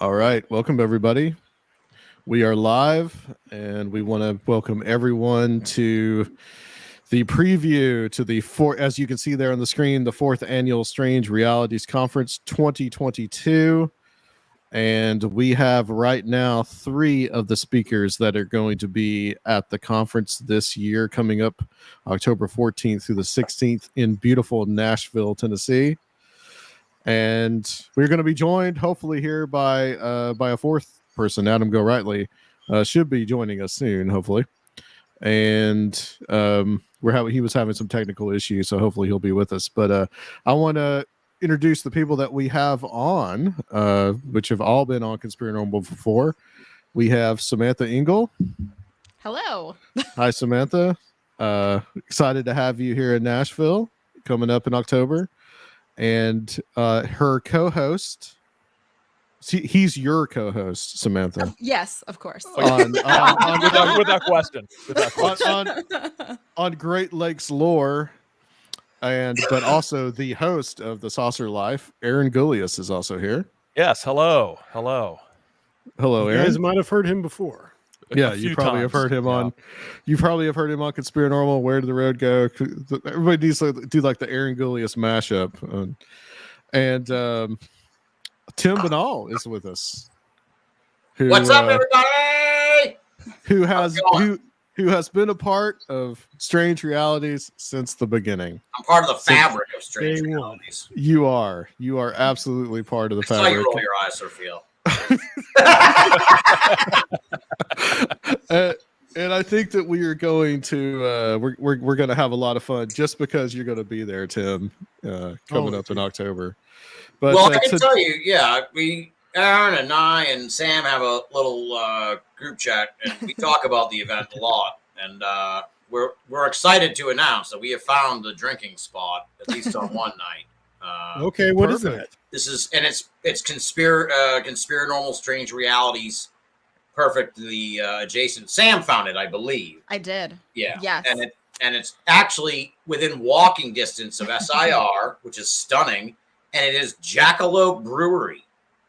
All right, welcome everybody. We are live, and we want to welcome everyone to the preview to the as you can see there on the screen, the 4th annual Strange Realities Conference 2022. And we have right now 3 of the speakers that are going to be at the conference this year, coming up October 14th through the 16th in beautiful Nashville, Tennessee. And we're going to be joined hopefully here by a 4th person. Adam Gorightly should be joining us soon, hopefully. And he was having some technical issues, so hopefully he'll be with us. But I want to introduce the people that we have on, which have all been on Conspiranormal before. We have Samantha Engel. Hello. Hi, Samantha. Excited to have you here in Nashville coming up in October. And her co-host, he's your co-host, Samantha. Yes, of course. Without question. On Great Lakes Lore, but also the host of the Saucer Life, Aaron Gulyas, is also here. Yes, hello, Aaron. You guys might have heard him before. Yeah, you probably have heard him on. You probably have heard him on Conspiranormal. Where did the road go? Everybody needs to do like the Aaron Gulyas mashup. And Tim Binnall is with us. What's up, everybody? Who has been a part of Strange Realities since the beginning. I'm part of the fabric of Strange Realities. You are absolutely part of the fabric. I saw you roll your eyes, Sophia. And I think that we are going to we're going to have a lot of fun just because you're going to be there, Tim, coming up in October. But I can tell you, Aaron and I and Sam have a little group chat, and we talk about the event a lot. And we're excited to announce that we have found the drinking spot, at least on one night. Okay, what is that? This is, and it's Conspiranormal Strange Realities, perfectly adjacent. Sam found it, I believe. I did. Yeah. Yes. And it's actually within walking distance of SIR, which is stunning, and it is Jackalope Brewery.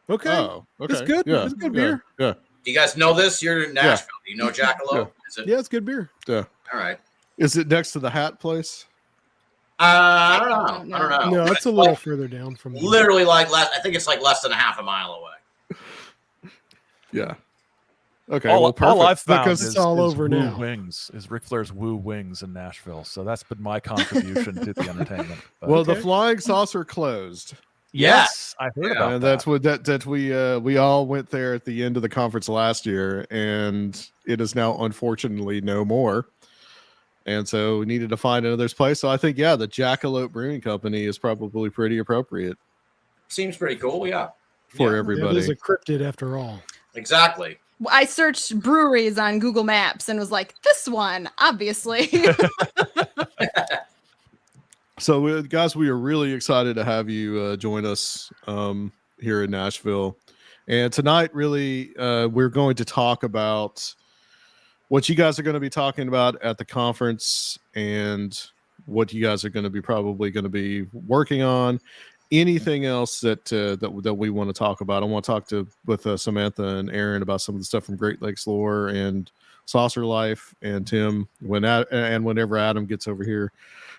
Okay. Oh, okay. That's good. Yeah. That's good beer. Yeah. Do you guys know this? You're in Nashville. Do you know Jackalope? Yeah, it's good beer. Yeah. All right. Is it next to the hat place? I don't know. No, it's a little further down from literally I think it's like less than a half a mile away. Yeah. Okay. All I've found because is it's all over Woo now. Wings is Ric Flair's Woo Wings in Nashville. So that's been my contribution to the entertainment. But, well, the Flying Saucer closed. yes, I heard about and that. that's what we all went there at the end of the conference last year, and it is now unfortunately no more. And so we needed to find another place. So I think, the Jackalope Brewing Company is probably pretty appropriate. Seems pretty cool, for everybody. It is a cryptid after all. Exactly. I searched breweries on Google Maps and was like, this one, obviously. So, guys, we are really excited to have you join us here in Nashville. And tonight, really, we're going to talk about what you guys are going to be talking about at the conference and what you guys are going to be probably going to be working on. Anything else that we want to talk about? I want to talk with Samantha and Aaron about some of the stuff from Great Lakes Lore and Saucer Life, and Tim. Whenever Adam gets over here,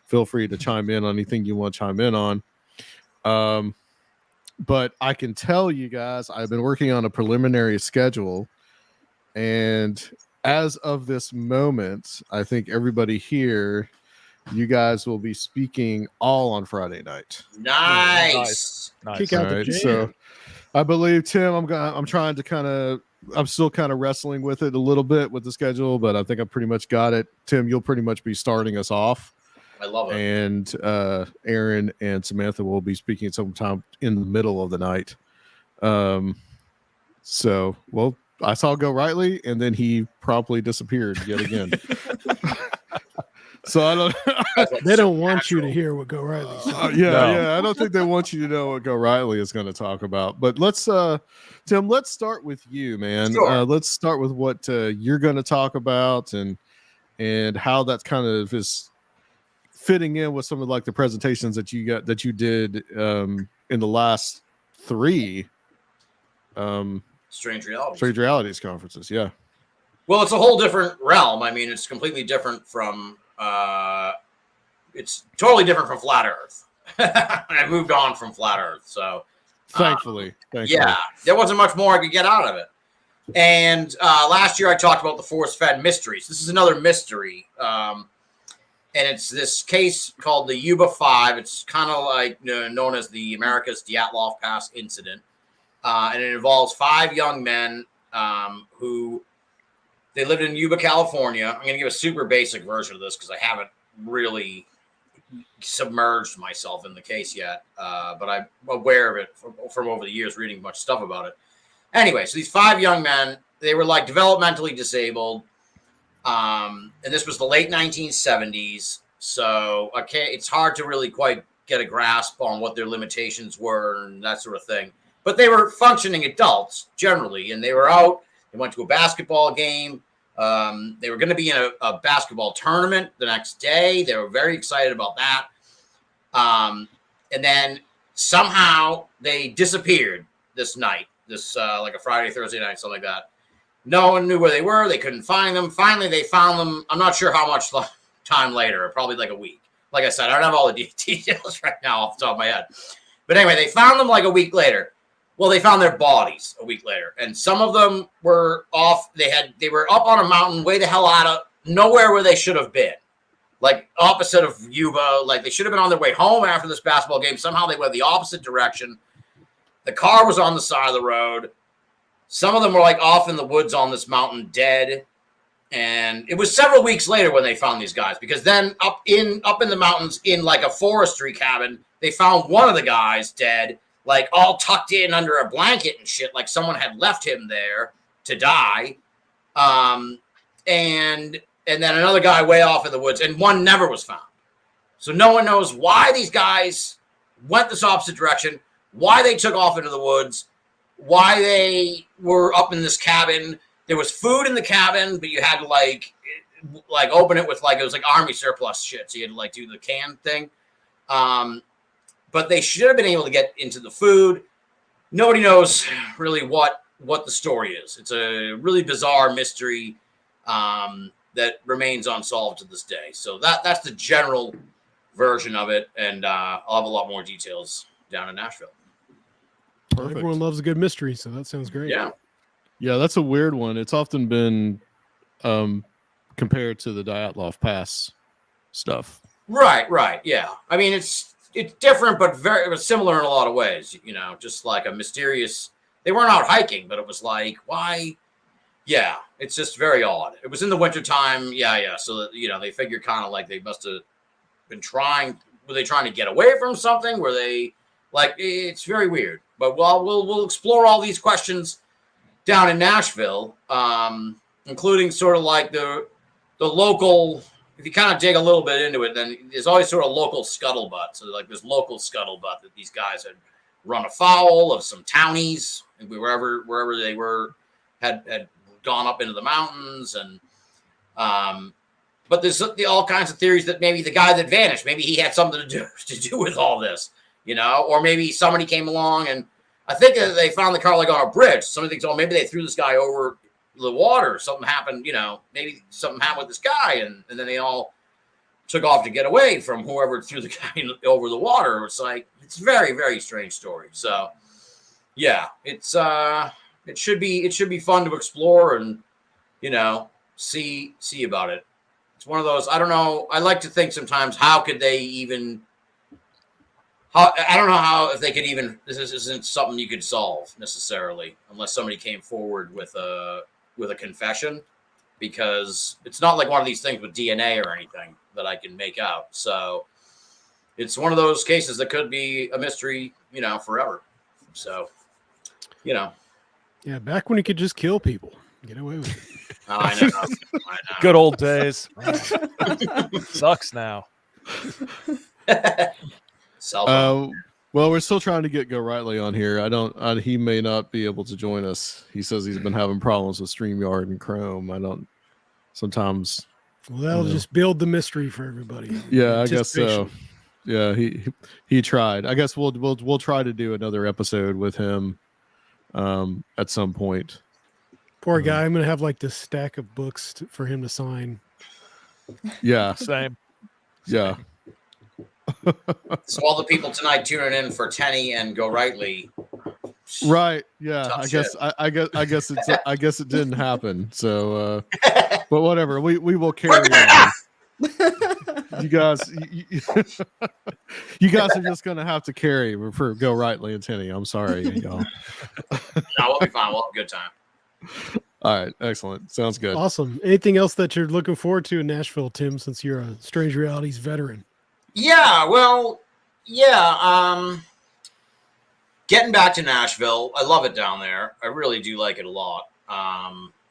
feel free to chime in on anything you want to chime in on. But I can tell you guys, I've been working on a preliminary schedule, and as of this moment, I think everybody here, you guys will be speaking all on Friday night. Nice. Kick out the jam. So I believe, Tim, I'm still kind of wrestling with it a little bit with the schedule, but I think I pretty much got it. Tim, you'll pretty much be starting us off. I love it. And Aaron and Samantha will be speaking sometime in the middle of the night. I saw Gorightly, and then he promptly disappeared yet again. So I don't. They don't want you to hear what Gorightly said. I don't think they want you to know what Gorightly is going to talk about. But let's, Tim, let's start with you, man. Sure. Let's start with what you're going to talk about and how that kind of is fitting in with some of like the presentations that you did in the last 3 Strange Realities. Strange Realities conferences. Yeah. Well, it's a whole different realm. I mean, it's completely different from. It's totally different from Flat Earth. I moved on from Flat Earth, so Thankfully. yeah, there wasn't much more I could get out of it. And last year I talked about the force-fed mysteries. This is another mystery, and it's this case called the Yuba Five. It's kind of like known as the America's Dyatlov Pass incident, and it involves 5 young men who they lived in Yuba, California. I'm going to give a super basic version of this because I haven't really submerged myself in the case yet, but I'm aware of it from over the years, reading much stuff about it. Anyway, so these 5 young men, they were like developmentally disabled, and this was the late 1970s. So it's hard to really quite get a grasp on what their limitations were and that sort of thing. But they were functioning adults generally, and they were out. They went to a basketball game. They were going to be in a basketball tournament the next day. They were very excited about that. And then somehow they disappeared this night, like a Friday, Thursday night, something like that. No one knew where they were. They couldn't find them. Finally, they found them. I'm not sure how much time later, probably like a week. Like I said, I don't have all the details right now off the top of my head. But anyway, they found them like a week later. Well, they found their bodies a week later, and some of them were off. They were up on a mountain, way the hell out of nowhere where they should have been, like opposite of Yuba. Like they should have been on their way home after this basketball game. Somehow they went the opposite direction. The car was on the side of the road. Some of them were like off in the woods on this mountain, dead. And it was several weeks later when they found these guys, because then up in the mountains in like a forestry cabin, they found one of the guys dead, like all tucked in under a blanket and shit, like someone had left him there to die. And then another guy way off in the woods, and one never was found. So no one knows why these guys went this opposite direction, why they took off into the woods, why they were up in this cabin. There was food in the cabin, but you had to like open it with it was like army surplus shit. So you had to like do the can thing. But they should have been able to get into the food. Nobody knows really what the story is. It's a really bizarre mystery that remains unsolved to this day. So that's the general version of it, and I'll have a lot more details down in Nashville. Perfect. Everyone loves a good mystery, so that sounds great. Yeah, that's a weird one. It's often been compared to the Dyatlov Pass stuff. Right. Yeah. I mean, it's different, but very similar in a lot of ways. Just like a mysterious. They weren't out hiking, but it was like, why? Yeah, it's just very odd. It was in the wintertime. Yeah. So they figured kind of like they must have been trying. Were they trying to get away from something? Were they like? It's very weird. But we'll explore all these questions down in Nashville, including sort of like the local. If you kind of dig a little bit into it, then there's always sort of local scuttlebutt. So like this local scuttlebutt that these guys had run afoul of some townies, and wherever they were, had gone up into the mountains, and but there's all kinds of theories that maybe the guy that vanished, maybe he had something to do with all this, or maybe somebody came along, and I think that they found the car like on a bridge. Somebody thinks, oh, maybe they threw this guy over the water. Something happened, maybe something happened with this guy, and then they all took off to get away from whoever threw the guy over the water. It's like, it's a very, very strange story. So yeah, it should be fun to explore and see about it. It's one of those, I don't know, I like to think sometimes, how could they even I don't know how, if they could even, this isn't something you could solve necessarily unless somebody came forward with a confession, because it's not like one of these things with DNA or anything that I can make out. So it's one of those cases that could be a mystery, forever. So, Yeah, back when you could just kill people, get away with it. I know. Good old days. Sucks now. Well, we're still trying to get Gorightly on here. He may not be able to join us. He says he's been having problems with StreamYard and Chrome. Sometimes. Well, that'll just build the mystery for everybody. Yeah, I guess so. Yeah, he tried. I guess we'll try to do another episode with him at some point. Poor guy. I'm gonna have like this stack of books for him to sign. Yeah, Same. yeah. So all the people tonight tuning in for Tenney and Gorightly. Right. Yeah. Tough I shit. guess I guess it didn't happen. So but whatever. We will carry Rip it on. off! You guys you guys are just gonna have to carry for Gorightly and Tenney. I'm sorry, y'all. No, we'll be fine. We'll have a good time. All right, excellent. Sounds good. Awesome. Anything else that you're looking forward to in Nashville, Tim, since you're a Strange Realities veteran? Yeah, well, yeah. Getting back to Nashville, I love it down there. I really do like it a lot.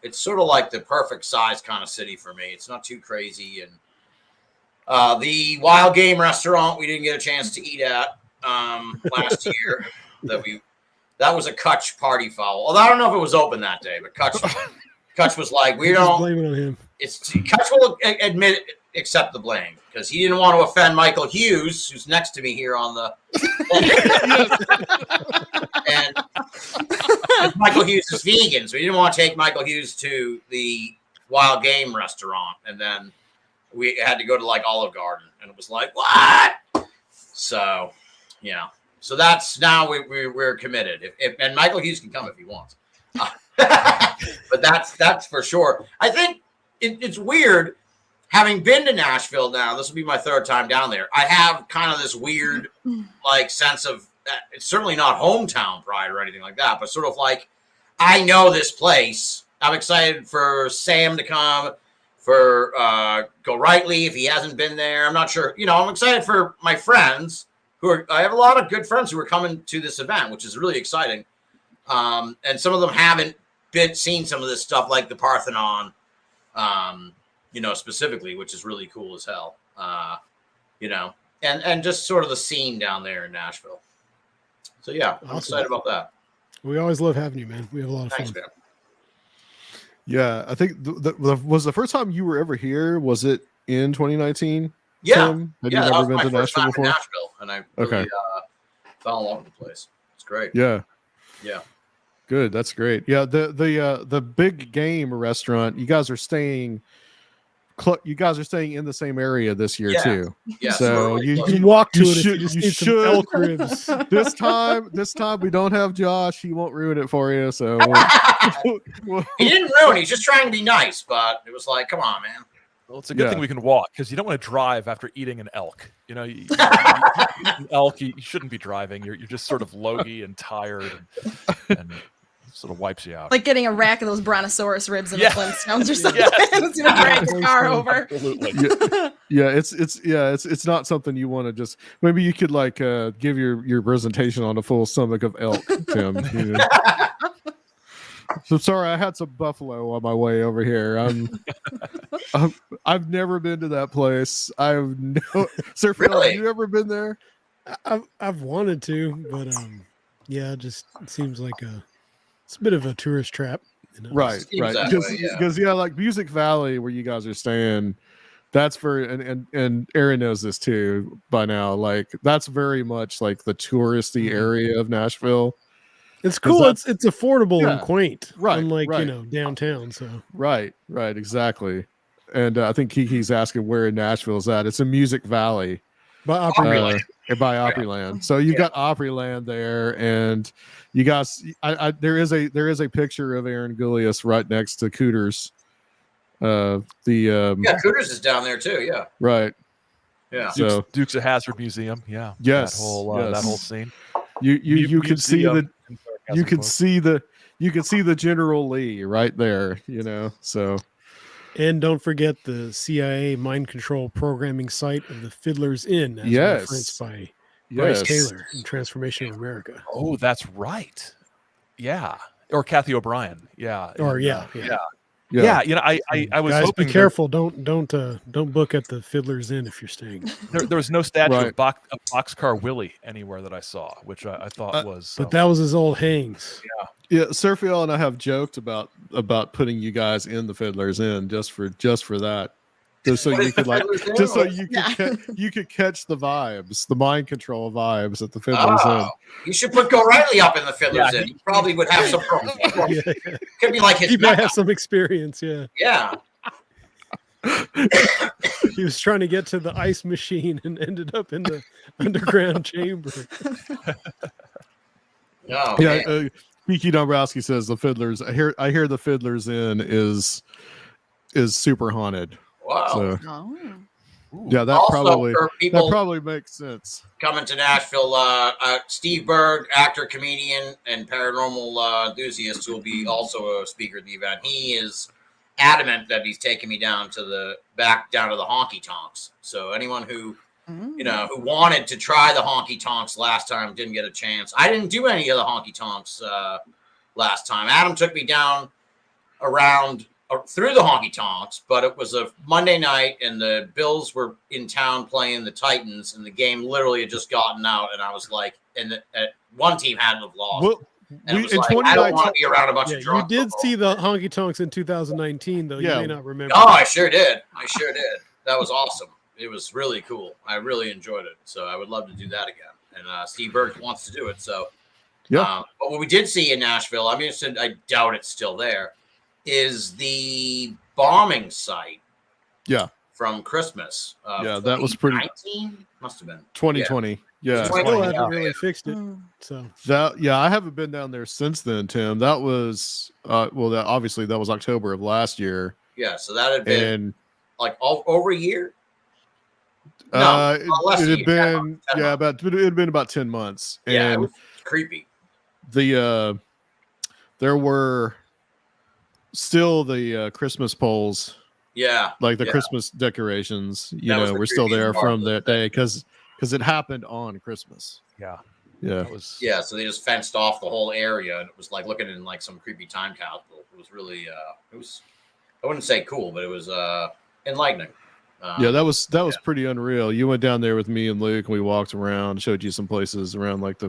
It's sort of like the perfect size kind of city for me. It's not too crazy, and the Wild Game restaurant we didn't get a chance to eat at last year. That was a Kutch party foul. Although I don't know if it was open that day, but Kutch was like, we Just don't. blame it on him. Kutch will accept the blame because he didn't want to offend Michael Hughes, who's next to me here on the. And Michael Hughes is vegan, so he didn't want to take Michael Hughes to the Wild Game restaurant, and then we had to go to like Olive Garden, and it was like what? So, yeah. So that's now we're committed. And Michael Hughes can come if he wants, but that's for sure. I think it's weird having been to Nashville now. This will be my third time down there. I have kind of this weird like sense of it's certainly not hometown pride or anything like that, but sort of like I know this place. I'm excited for Sam to come, for Gorightly if he hasn't been there. I'm not sure. I'm excited for my friends. I have a lot of good friends who are coming to this event, which is really exciting. And some of them haven't seen some of this stuff, like the Parthenon, specifically, which is really cool as hell. And just sort of the scene down there in Nashville. So yeah, I'm excited about that. We always love having you, man. We have a lot of Thanks, fun. man. Yeah, I think was the first time you were ever here. Was it in 2019? Yeah, Tim? Had yeah, you that never was been my to first Nashville time before? in Nashville, and I really fell in love with the place. It's great. Yeah. Yeah. Good. That's great. Yeah. The Big Game restaurant. You guys are staying. You guys are staying in the same area this year too. Yeah. So really You close. can walk to you it should- if you just you need some should. elk ribs. This time we don't have Josh. He won't ruin it for you. So He didn't ruin. He's just trying to be nice, but it was like, come on, man. Well, it's a good Yeah. thing we can walk because you don't want to drive after eating an elk. You eat an elk, you shouldn't be driving. You're just sort of logy and tired, and sort of wipes you out. Like getting a rack of those brontosaurus ribs in Yeah. the Flintstones or something. Yes. It's gonna drag your car over. Absolutely. it's not something you want to just. Maybe you could like give your presentation on a full stomach of elk, Tim. So sorry, I had some buffalo on my way over here. I've never been to that place. Sir Phil, Really? have you ever been there? I've wanted to, but yeah, it just seems like it's a bit of a tourist trap. Right, Seems right. that way, yeah. Because like Music Valley, where you guys are staying, that's and Aaron knows this too by now. Like that's very much like the touristy area of Nashville. It's cool. It's affordable Yeah. and quaint, Right, unlike right. downtown. So Right, exactly. And I think Kiki's asking where in Nashville is that. It's in Music Valley. by Opryland. By Opryland. So you've got Opryland there, and you guys, there is a picture of Aaron Gulyas right next to Cooters. Cooters is down there too. Yeah. Right. Yeah. So Dukes of Hazzard Museum, yeah. Yes, that whole scene. you can see Museum. you can see the General Lee right there. So and don't forget the CIA mind control programming site of the Fiddler's Inn, as referenced by Bryce Taylor in Transformation of America. Oh, that's right. Yeah, or Kathy O'Brien. Yeah. Or and, yeah. Yeah. I was Guys, hoping be careful. Don't book at the Fiddler's Inn if you're staying. there was no statue Right. of Boxcar Willie anywhere that I saw, which I thought was. But that was his old hangs. Yeah, Sir Phil and I have joked about putting you guys in the Fiddler's Inn just for that. just so you could just so you could Yeah. you could catch the vibes, the mind control vibes at the Fiddler's Inn. You should put Gorightly up in the Fiddler's Yeah, Inn. He probably would have some. Yeah. Could be like his. He might mecca. have some experience. Yeah. Yeah. He was trying to get to the ice machine and ended up in the underground chamber. Oh, Yeah, man. Kiki Dombrowski says the Fiddlers. I hear the Fiddlers Inn is super haunted. Wow. So Oh. yeah, that Also, for people probably makes sense. coming to Nashville, Steve Berg, actor, comedian, and paranormal enthusiast, who will be also a speaker at the event. He is adamant that he's taking me down to the honky tonks. So anyone who who wanted to try the honky tonks last time didn't get a chance. I didn't do any of the honky tonks last time. Adam took me down around through the honky tonks, but it was a Monday night and the Bills were in town playing the Titans, and the game literally had just gotten out, and I was like, one team hadn't have lost. Well, and it was in like, I don't 2019 want to be around a bunch of You drunk did people. see the honky tonks in 2019, though. Yeah. You may not remember. Oh, I sure did. That was awesome. It was really cool. I really enjoyed it. So I would love to do that again. And Steve Berg wants to do it. So, yeah. But what we did see in Nashville, I doubt it's still there, is the bombing site. Yeah. From Christmas. Yeah, that was pretty. 19 must have been 2020. Yeah. It's 2020. Still haven't Yeah. really fixed it. So I haven't been down there since then, Tim. That was obviously that was October of last year. Yeah, so that had been And like over a year. it had been it had been about 10 months. Yeah, it And was creepy. there were still the Christmas poles, Yeah, like the yeah. Christmas decorations, That was the were still creepiest there part from of that day because it happened on Christmas. Yeah. Yeah. That was Yeah, so they just fenced off the whole area, and it was like looking in like some creepy time capsule. It was really, it was, I wouldn't say cool, but it was enlightening. Yeah, that was pretty unreal. You went down there with me and Luke, and we walked around, showed you some places around like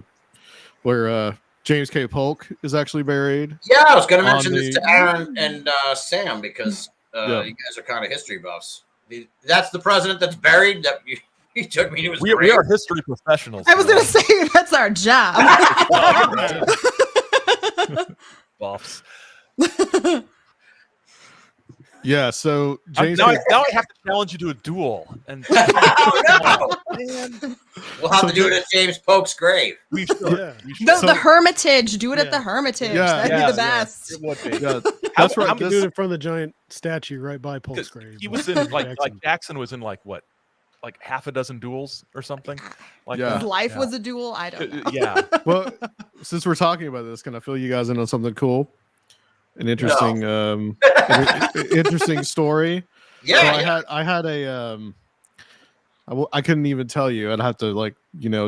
where James K. Polk is actually buried. Yeah, I was going to mention on this the- to Aaron and Sam because Yeah. you guys are kind of history buffs. That's the president that's buried. That you took me to his we grave. are history professionals. I was going to say that's our job. buffs. Yeah, so James Now K. I have to challenge you to a duel, and Oh, no. man, We'll have to do it at James Polk's grave. we should. Yeah. We should. The Hermitage. Do it at the Yeah. Hermitage. Yeah, That'd yeah, be the yeah. best. It would be. Yeah, that's right. I'm You this- do it in front of the giant statue right by Polk's grave. He was in like Jackson. Jackson was in like half a dozen duels or something. Like Yeah. His that. life Yeah. was a duel. I don't know. Yeah. Well, since we're talking about this, can I fill you guys in on something cool? An interesting, interesting story. Yeah, So yeah. I had a I couldn't even tell you. I'd have to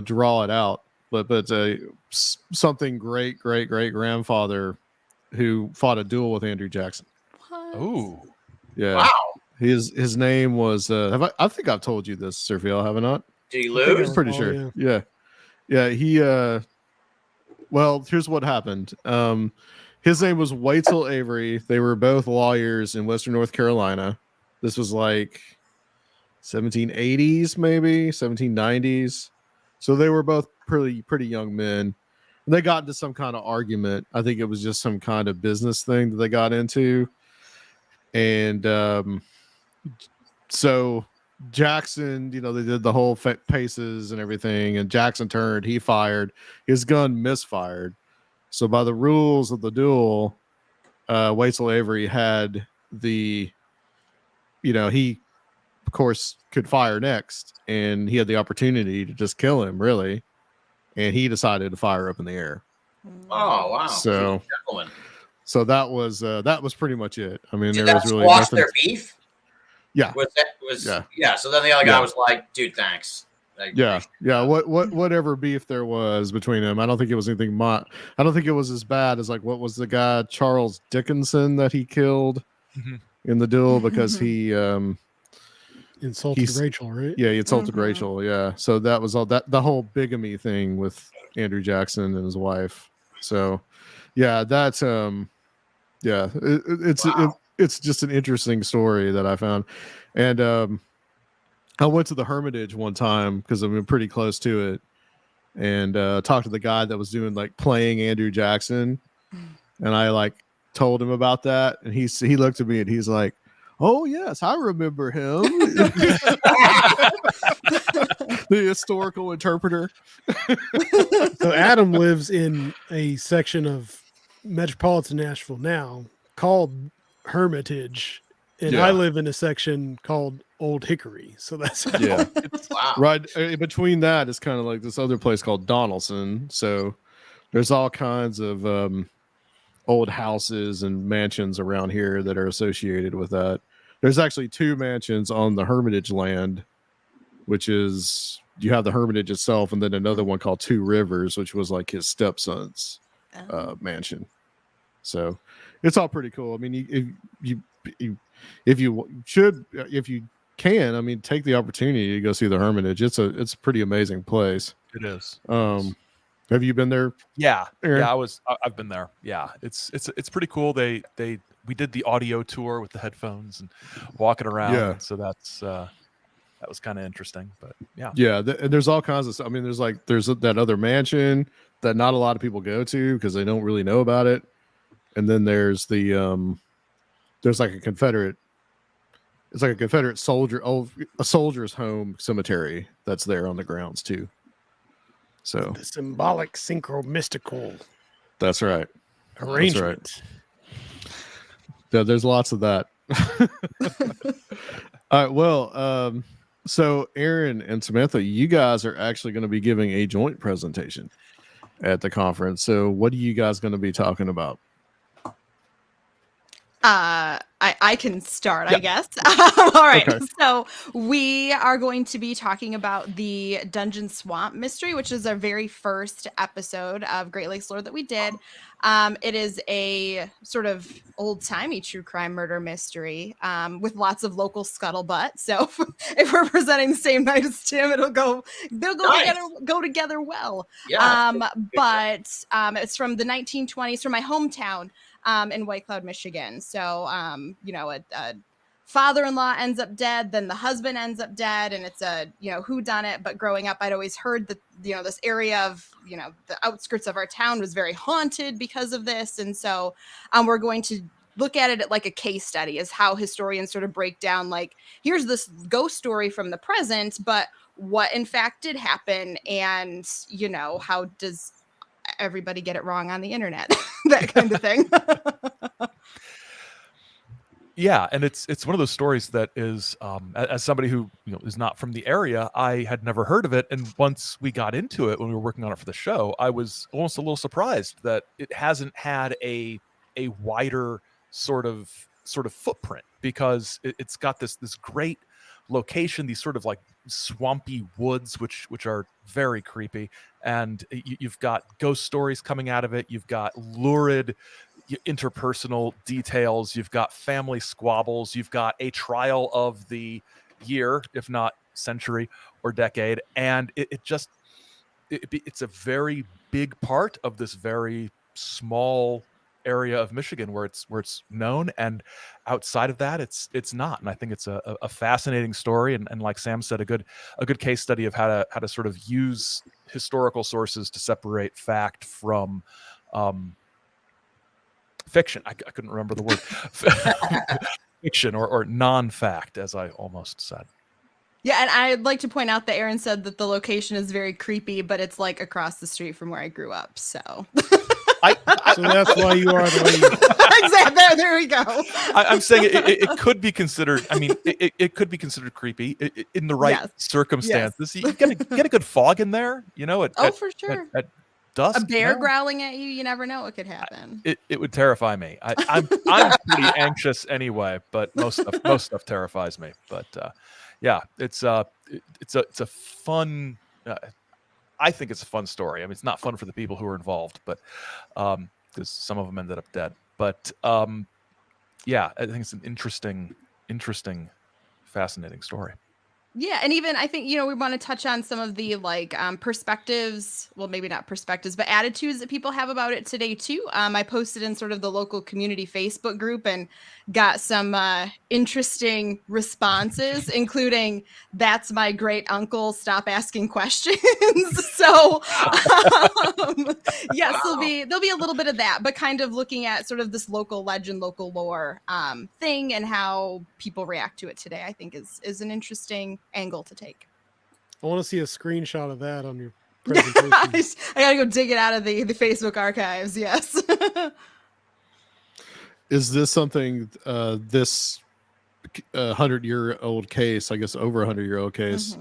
draw it out. But something great grandfather who fought a duel with Andrew Jackson. What? Ooh. Yeah. Wow. His name was I think I've told you this, Sir Phil, have I not? Did he I think lose? I'm pretty Oh, sure. Yeah. He well, here's what happened. His name was Waitzel Avery. They were both lawyers in Western North Carolina. This was like 1780s, maybe 1790s. So they were both pretty young men. And they got into some kind of argument. I think it was just some kind of business thing that they got into. And so Jackson, they did the whole paces and everything. And Jackson turned, he fired. His gun misfired. So by the rules of the duel, Waitzel Avery had he of course could fire next, and he had the opportunity to just kill him, really. And he decided to fire up in the air. Oh wow! So- Gentlemen. So that was pretty much it. I mean, Did there that was really squash nothing. their beef? Yeah. Yeah. So then the other guy Yeah. was like, "Dude, thanks." Like, Yeah. Whatever beef there was between them, I don't think it was anything. I don't think it was as bad as what was the guy Charles Dickinson that he killed Mhm. in the duel because he Insulted he's- Rachel, right? Yeah, he insulted Mhm. Rachel. Yeah, so that was all the whole bigamy thing with Andrew Jackson and his wife. So, yeah, that's it's Wow. it's just an interesting story that I found. And I went to the Hermitage one time because I'm pretty close to it, and talked to the guy that was doing like playing Andrew Jackson, and I like told him about that, and he looked at me and he's like, "Oh yes, I remember him." The historical interpreter. So Adam lives in a section of metropolitan Nashville now called Hermitage, and I live in a section called Old Hickory. So that's Yeah. Wow. Right between that is kind of like this other place called Donaldson. So there's all kinds of old houses and mansions around here that are associated with that. There's actually 2 mansions on the Hermitage land, which is you have the Hermitage itself, and then another one called Two Rivers, which was like his stepson's mansion. So it's all pretty cool. I mean, if you can, I mean, take the opportunity to go see the Hermitage. It's a pretty amazing place. It is. Have you been there? Yeah, Aaron? yeah, I've been there. Yeah, it's pretty cool. We did the audio tour with the headphones and walking around. Yeah. So that was kind of interesting. But yeah, and there's all kinds of stuff. I mean, there's that other mansion that not a lot of people go to because they don't really know about it. And then there's there's like a Confederate soldier, a soldier's home cemetery that's there on the grounds too. So the symbolic synchro-mystical that's right. arrangement. That's right. Yeah, there's lots of that. All right. Well, so Aaron and Samantha, you guys are actually going to be giving a joint presentation at the conference. So what are you guys going to be talking about? I can start, I guess. All right. Okay. So we are going to be talking about the Dungeon Swamp mystery, which is our very first episode of Great Lakes Lore that we did. It is a sort of old-timey true crime murder mystery with lots of local scuttlebutt. So if we're presenting the same night as Tim, they'll go together well. Yeah. But it's from the 1920s, from my hometown. In White Cloud, Michigan. So, a father-in-law ends up dead, then the husband ends up dead, and it's a, whodunit. But growing up, I'd always heard that, this area of, the outskirts of our town was very haunted because of this. And so we're going to look at it like a case study, is how historians sort of break down, like, here's this ghost story from the present, but what in fact did happen, and, how does everybody get it wrong on the internet? That kind of thing. Yeah, and it's one of those stories that is, as somebody who is not from the area, I had never heard of it, and once we got into it when we were working on it for the show, I was almost a little surprised that it hasn't had a wider sort of footprint, because it's got this great location, these sort of like swampy woods, which are very creepy, and you've got ghost stories coming out of it. You've got lurid interpersonal details. You've got family squabbles. You've got a trial of the year, if not century or decade, and it's a very big part of this very small area of Michigan where it's known, and outside of that it's not. And I think it's a fascinating story, and like Sam said, a good case study of how to sort of use historical sources to separate fact from fiction. I couldn't remember the word. Fiction or non-fact, as I almost said. Yeah, and I'd like to point out that Aaron said that the location is very creepy, but it's like across the street from where I grew up. So so that's why you are the way you exactly. There we go. I'm saying it could be considered. I mean, it could be considered creepy in the right circumstances. Yes. You get a good fog in there, for sure. At dusk, a bear growling at you never know what could happen. It would terrify me. I'm pretty anxious anyway, but most stuff terrifies me. But yeah, it's a fun. I think it's a fun story. I mean, it's not fun for the people who are involved, but because some of them ended up dead. But yeah, I think it's an interesting, fascinating story. Yeah, and even I think, we want to touch on some of the perspectives, well, maybe not perspectives, but attitudes that people have about it today too. I posted in sort of the local community Facebook group and got some interesting responses, including "That's my great uncle, stop asking questions." So yes, Wow. there'll be a little bit of that, but kind of looking at sort of this local legend, local lore thing, and how people react to it today, I think is an interesting angle to take. I want to see a screenshot of that on your presentation. I gotta go dig it out of the Facebook archives. Yes. Is this something, this 100-year-old case, I guess over 100-year-old case,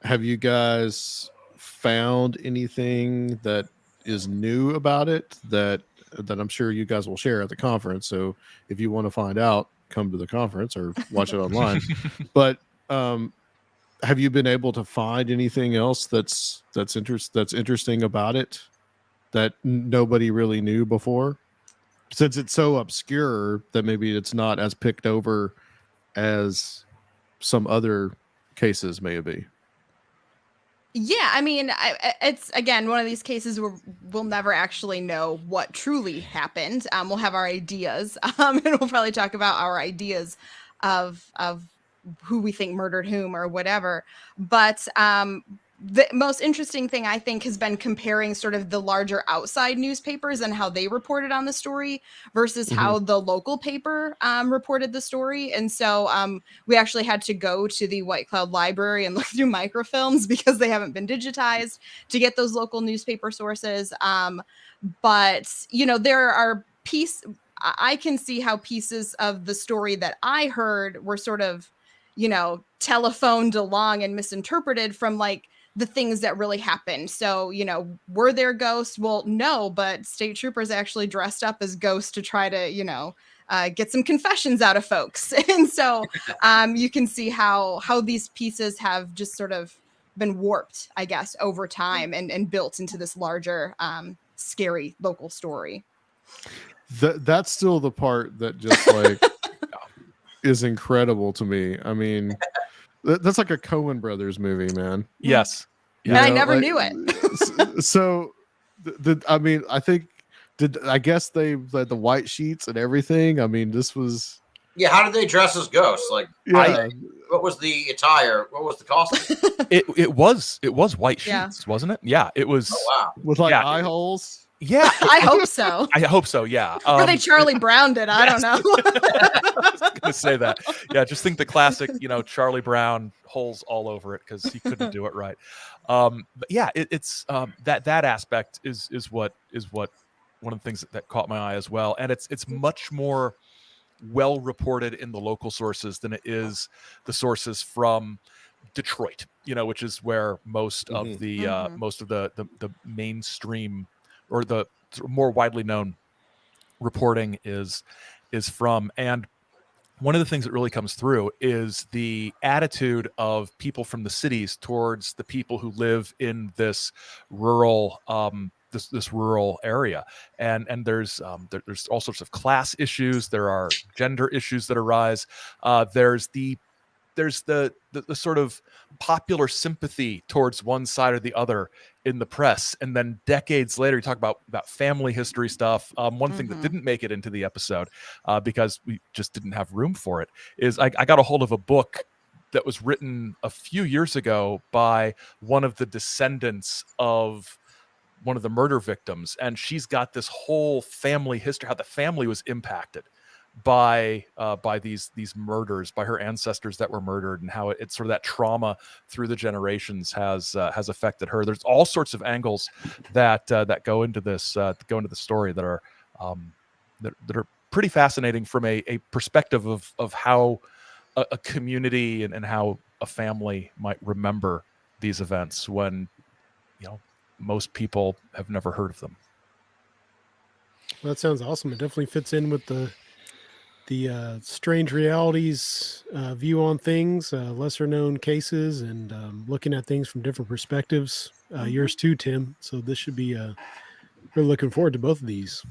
have you guys found anything that is new about it that I'm sure you guys will share at the conference? So if you want to find out, come to the conference or watch it online. But have you been able to find anything else that's interesting about it that nobody really knew before? Since it's so obscure that maybe it's not as picked over as some other cases may be. Yeah, I mean, it's again one of these cases where we'll never actually know what truly happened. We'll have our ideas, and we'll probably talk about our ideas of who we think murdered whom or whatever. But the most interesting thing, I think, has been comparing sort of the larger outside newspapers and how they reported on the story versus how the local paper reported the story. And so we actually had to go to the White Cloud Library and look through microfilms because they haven't been digitized to get those local newspaper sources. But, there are I can see how pieces of the story that I heard were sort of, telephoned along and misinterpreted from the things that really happened. So, were there ghosts? Well, no, but state troopers actually dressed up as ghosts to try to, get some confessions out of folks. And so you can see how these pieces have just sort of been warped, I guess, over time and built into this larger, scary local story. That's still the part that just is incredible to me. I mean, that's like a Coen Brothers movie, man. Yes. And I never knew it. So, I mean, I guess they had the white sheets and everything. I mean, this was. Yeah, how did they dress as ghosts? What was the attire? What was the costume? It was white sheets, wasn't it? Yeah, it was. Oh, wow. With eye holes. Yeah, I hope so. I hope so. Yeah. Or they Charlie Browned it. I don't know. I was gonna say that. Yeah, just think the classic, Charlie Brown holes all over it because he couldn't do it right. But yeah, it's that aspect is what one of the things that caught my eye as well, and it's much more well reported in the local sources than it is the sources from Detroit, which is where most of the mainstream or the more widely known reporting is from. And one of the things that really comes through is the attitude of people from the cities towards the people who live in this rural this rural area. And there's all sorts of class issues. There are gender issues that arise. There's the sort of popular sympathy towards one side or the other in the press. And then decades later, you talk about family history stuff. One thing that didn't make it into the episode because we just didn't have room for it is I got a hold of a book that was written a few years ago by one of the descendants of one of the murder victims. And she's got this whole family history, how the family was impacted by these murders, by her ancestors that were murdered, and how it's sort of that trauma through the generations has affected her. There's all sorts of angles that go into this go into the story that are that are pretty fascinating from a perspective of how a community and how a family might remember these events when most people have never heard of them. Well, that sounds awesome. It definitely fits in with the strange realities view on things, lesser known cases, and looking at things from different perspectives. Yours too, Tim. So this should be we're looking forward to both of these.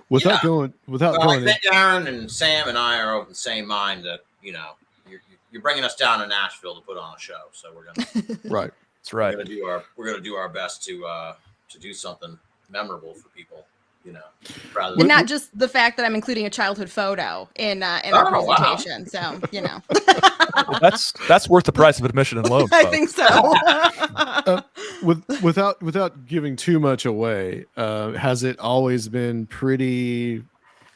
Without going, I think Aaron and Sam and I are of the same mind that you're you're bringing us down to Nashville to put on a show, so we're gonna Right. That's right. we're gonna do our best to do something memorable for people, rather And than not just the fact that I'm including a childhood photo in our Oh, wow. presentation. So, That's worth the price of admission alone. I folks. think so. Without giving too much away, has it always been pretty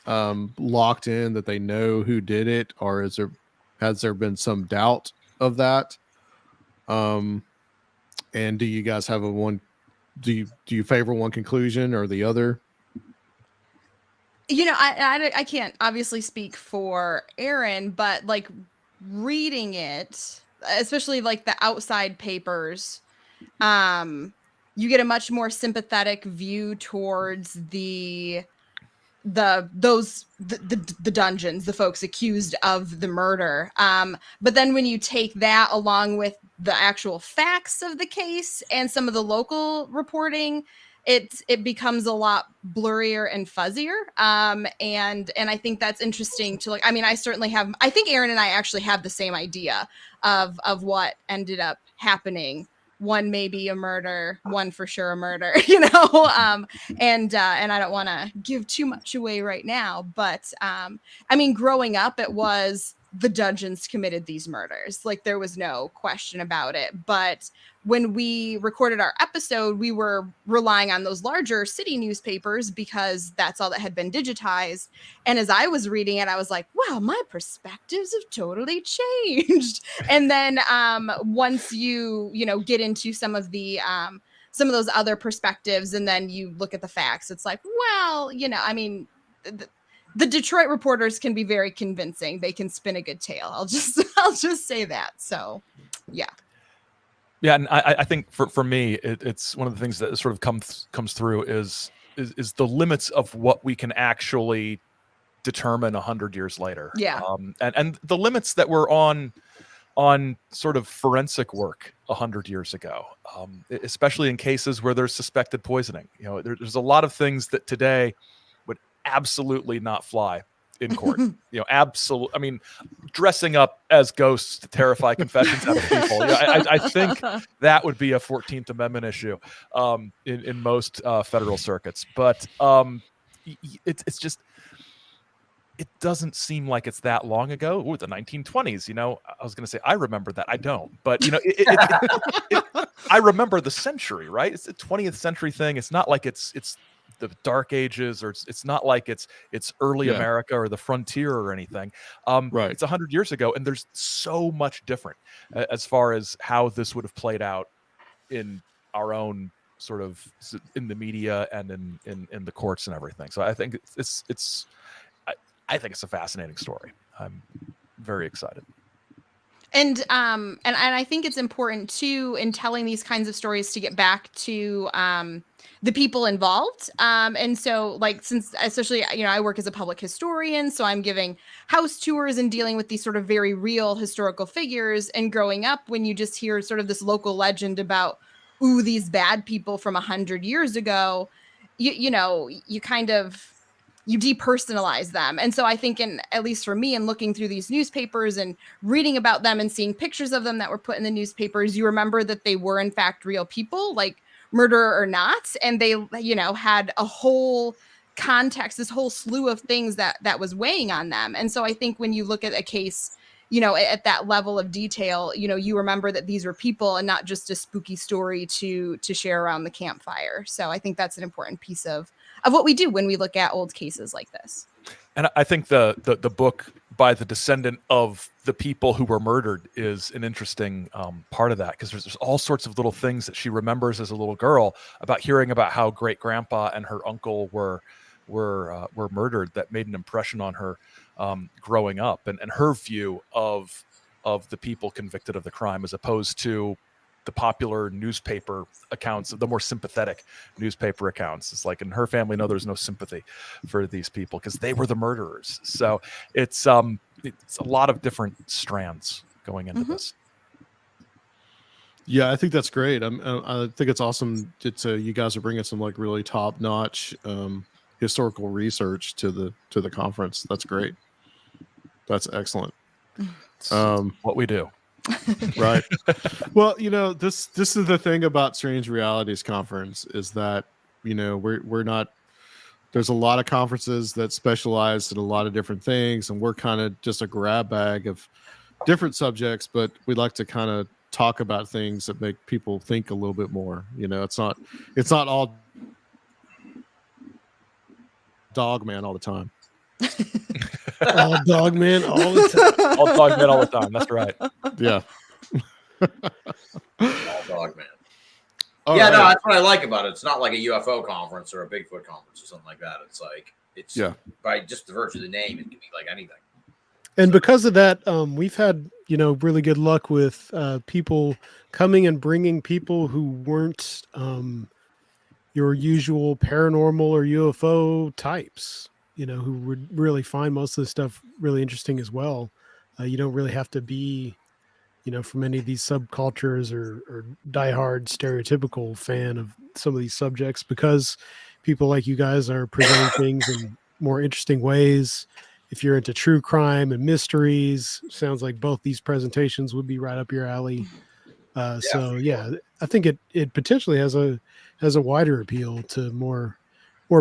locked in that they know who did it, or has there been some doubt of that? And do you guys have do you favor one conclusion or the other? I can't obviously speak for Aaron, but like reading it, especially like the outside papers, you get a much more sympathetic view towards the dungeons, the folks accused of the murder. But then when you take that along with the actual facts of the case and some of the local reporting, it becomes a lot blurrier and fuzzier. And I think that's interesting to look. I mean, I think Aaron and I actually have the same idea of what ended up happening. One may be a murder, one for sure a murder, and I don't want to give too much away right now, but I mean, growing up, it was the dungeons committed these murders. Like, there was no question about it. But when we recorded our episode, we were relying on those larger city newspapers because that's all that had been digitized. And as I was reading it, I was like, wow, my perspectives have totally changed. And then once you get into some of those other perspectives, and then you look at the facts, it's like, well, I mean, the Detroit reporters can be very convincing. They can spin a good tale. I'll just say that. So, yeah. Yeah, and I think for me, it's one of the things that sort of comes through is the limits of what we can actually determine 100 years later. Yeah. And the limits that were on sort of forensic work 100 years ago, especially in cases where there's suspected poisoning. There's a lot of things that today would absolutely not fly in court. Absolute. I mean, dressing up as ghosts to terrify confessions out of people. I think that would be a 14th Amendment issue in most federal circuits. But it's just, it doesn't seem like it's that long ago. Ooh, the 1920s. I was going to say I remember that. I don't. But I remember the century. Right? It's the 20th century thing. It's not like it's the Dark Ages, or it's not like it's early America or the frontier or anything. Right. It's 100 years ago, and there's so much different as far as how this would have played out in our own sort of in the media and in the courts and everything. So I think I think it's a fascinating story. I'm very excited. And I think it's important too, in telling these kinds of stories, to get back to the people involved. And so, like, since especially, I work as a public historian, so I'm giving house tours and dealing with these sort of very real historical figures. And growing up, when you just hear sort of this local legend about, ooh, these bad people from 100 years ago, you kind of, you depersonalize them. And so I think, at least for me, in looking through these newspapers and reading about them and seeing pictures of them that were put in the newspapers, you remember that they were in fact real people, like murderer or not. And they, had a whole context, this whole slew of things that was weighing on them. And so I think when you look at a case, at that level of detail, you remember that these were people and not just a spooky story to share around the campfire. So I think that's an important piece of what we do when we look at old cases like this. And I think the book by the descendant of the people who were murdered is an interesting part of that, because there's all sorts of little things that she remembers as a little girl about hearing about how great grandpa and her uncle were murdered, that made an impression on her growing up, and her view of the people convicted of the crime, as opposed to the popular newspaper accounts, the more sympathetic newspaper accounts. It's like, in her family, no, there's no sympathy for these people because they were the murderers. So it's a lot of different strands going into this. Yeah, I think that's great. I think it's awesome that you guys are bringing some like really top notch historical research to the conference. That's great. That's excellent. It's Um, what we do. right. Well, this is the thing about Strange Realities Conference is that, we're not, there's a lot of conferences that specialize in a lot of different things, and we're kind of just a grab bag of different subjects, but we like to kind of talk about things that make people think a little bit more. It's not all dog man all the time. All dog man all the time. All dog men all the time. That's right. Yeah. All dog man. All No, right. that's what I like about it. It's not like a UFO conference or a Bigfoot conference or something like that. It's by just the virtue of the name, it can be like anything. And because of that, we've had, really good luck with people coming and bringing people who weren't your usual paranormal or UFO types, who would really find most of the stuff really interesting as well. You don't really have to be, from any of these subcultures or diehard stereotypical fan of some of these subjects, because people like you guys are presenting things in more interesting ways. If you're into true crime and mysteries, sounds like both these presentations would be right up your alley. I think it potentially has a wider appeal to more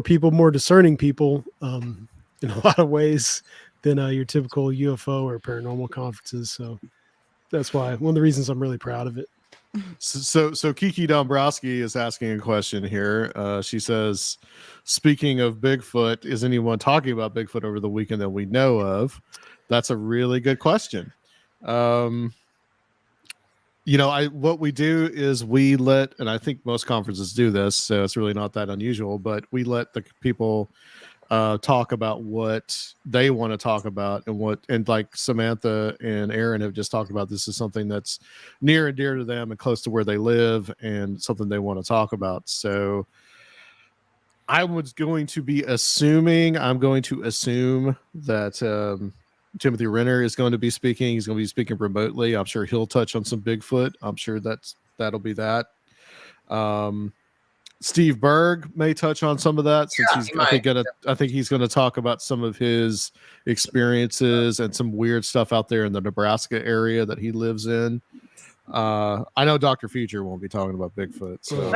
people, more discerning people, in a lot of ways than your typical UFO or paranormal conferences. So that's why one of the reasons I'm really proud of it. So Kiki Dombrowski is asking a question here. She says, speaking of Bigfoot, is anyone talking about Bigfoot over the weekend that we know of? That's a really good question. What we do is we let, and I think most conferences do this, so it's really not that unusual, but we let the people talk about what they want to talk about, and like Samantha and Aaron have just talked about, this is something that's near and dear to them and close to where they live and something they want to talk about. So I'm going to assume that Timothy Renner is going to be speaking. He's going to be speaking remotely. I'm sure he'll touch on some Bigfoot. I'm sure that'll be that. Steve Berg may touch on some of that, since I think he's going to talk about some of his experiences and some weird stuff out there in the Nebraska area that he lives in. I know Dr. Future won't be talking about Bigfoot, so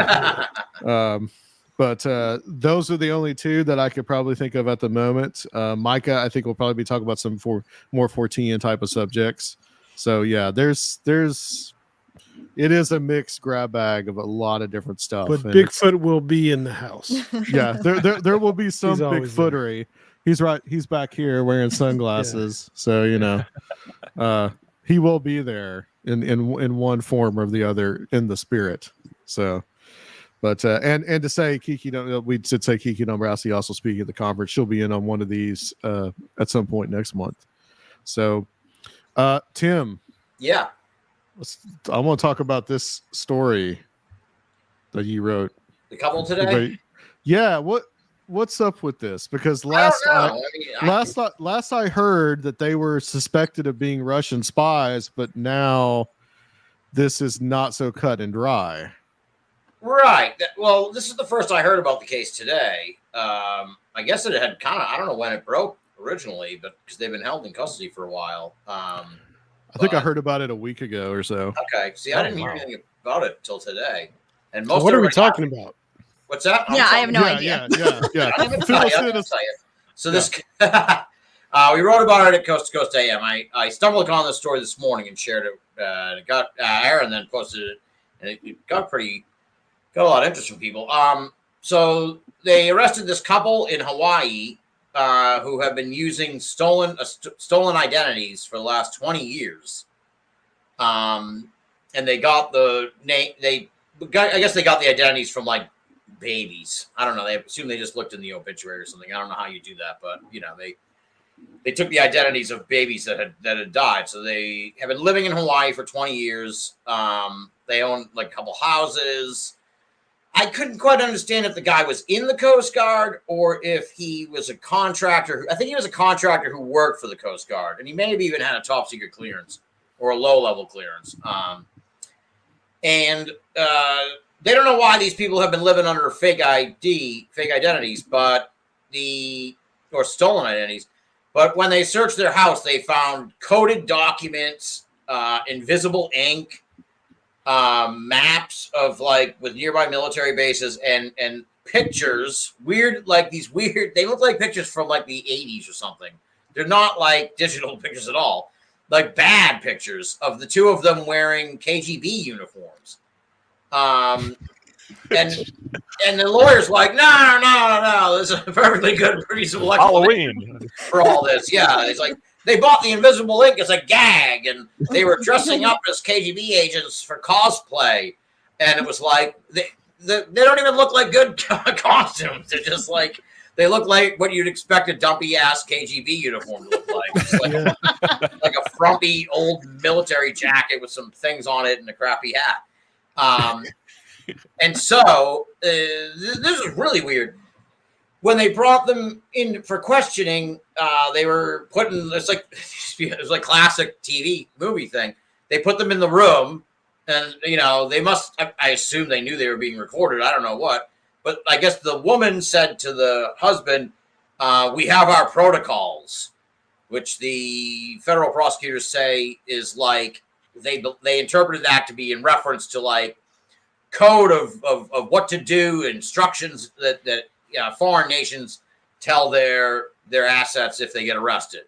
but those are the only two that I could probably think of at the moment. Micah, I think, will probably be talking about some more Fortean type of subjects. So yeah, it is a mixed grab bag of a lot of different stuff. But Bigfoot will be in the house. Yeah, there will be some Bigfootery. There. He's right. He's back here wearing sunglasses. Yeah. So, he will be there in one form or the other in the spirit. So, but and to say we should say Kiki Dombrowski also speaking at the conference. She'll be in on one of these at some point next month. So, Tim. Yeah. I want to talk about this story that you wrote. The couple today? Yeah. What's up with this? Because last I heard that they were suspected of being Russian spies, but now this is not so cut and dry. Right. Well, this is the first I heard about the case today. I guess it had I don't know when it broke originally, but because they've been held in custody for a while. I think I heard about it a week ago or so. Okay. See, I didn't hear anything about it till today. And most what are we talking about? What's that? I have no idea. Yeah. So this, we wrote about it at Coast to Coast AM. I stumbled upon this story this morning and shared it. It got Aaron then posted it, and it got a lot of interest from people. So they arrested this couple in Hawaii who have been using stolen identities for the last 20 years. And they got the name. I guess they got the identities from like babies. I don't know. They assume they just looked in the obituary or something. I don't know how you do that, but they took the identities of babies that had died. So they have been living in Hawaii for 20 years. They own like a couple houses. I couldn't quite understand if the guy was in the Coast Guard or if he was a contractor. I think he was a contractor who worked for the Coast Guard, and he may have even had a top secret clearance or a low level clearance. And they don't know why these people have been living under fake identities, or stolen identities. But when they searched their house, they found coded documents, invisible ink, maps of like with nearby military bases, and pictures. Weird, like these weird. They look like pictures from like the 80s or something. They're not like digital pictures at all. Like bad pictures of the two of them wearing KGB uniforms. And the lawyer's like, no, this is a perfectly good, reasonable Halloween for all this. Yeah, it's like they bought the invisible ink as a gag, and they were dressing up as KGB agents for cosplay, and it was like they don't even look like good costumes. They're just like they look like what you'd expect a dumpy ass KGB uniform to look like. It's like, like a frumpy old military jacket with some things on it and a crappy hat. And so this is really weird. When they brought them in for questioning, they were put in. It was like classic TV movie thing. They put them in the room, and they must. I assume they knew they were being recorded. I don't know what, but I guess the woman said to the husband, "We have our protocols," which the federal prosecutors say is like they interpreted that to be in reference to like code of what to do, instructions that foreign nations tell their assets if they get arrested.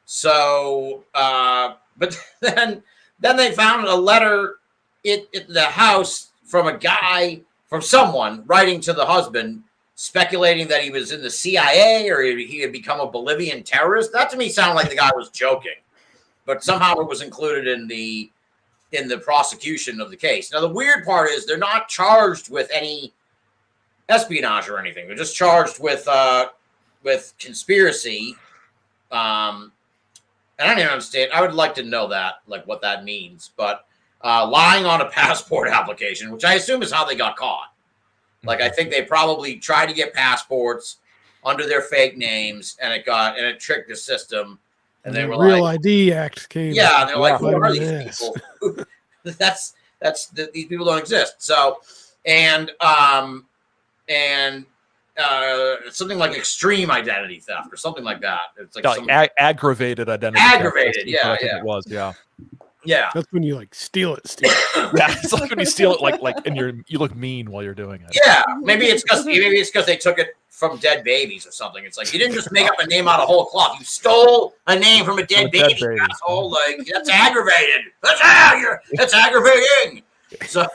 So, but then they found a letter in the house from someone writing to the husband, speculating that he was in the CIA or he had become a Bolivian terrorist. That to me sounded like the guy was joking, but somehow it was included in the prosecution of the case. Now, the weird part is they're not charged with any espionage or anything. They're just charged with conspiracy. And I don't even understand. I would like to know that, like what that means. But lying on a passport application, which I assume is how they got caught. Like, I think they probably tried to get passports under their fake names, and it tricked the system. And they were Real like, ID Act came. Yeah, and they're like, who are these Yes. people? These people don't exist. So, and something like extreme identity theft or something like that. It's like aggravated identity. Aggravated, theft. yeah, It was, yeah. Yeah, That's when you like steal it. Yeah, it's like when you steal it, like, and you look mean while you're doing it. Yeah, maybe it's because they took it from dead babies or something. It's like you didn't just make up a name out of whole cloth. You stole a name from a dead baby. Asshole. Like that's aggravated. That's aggravating. So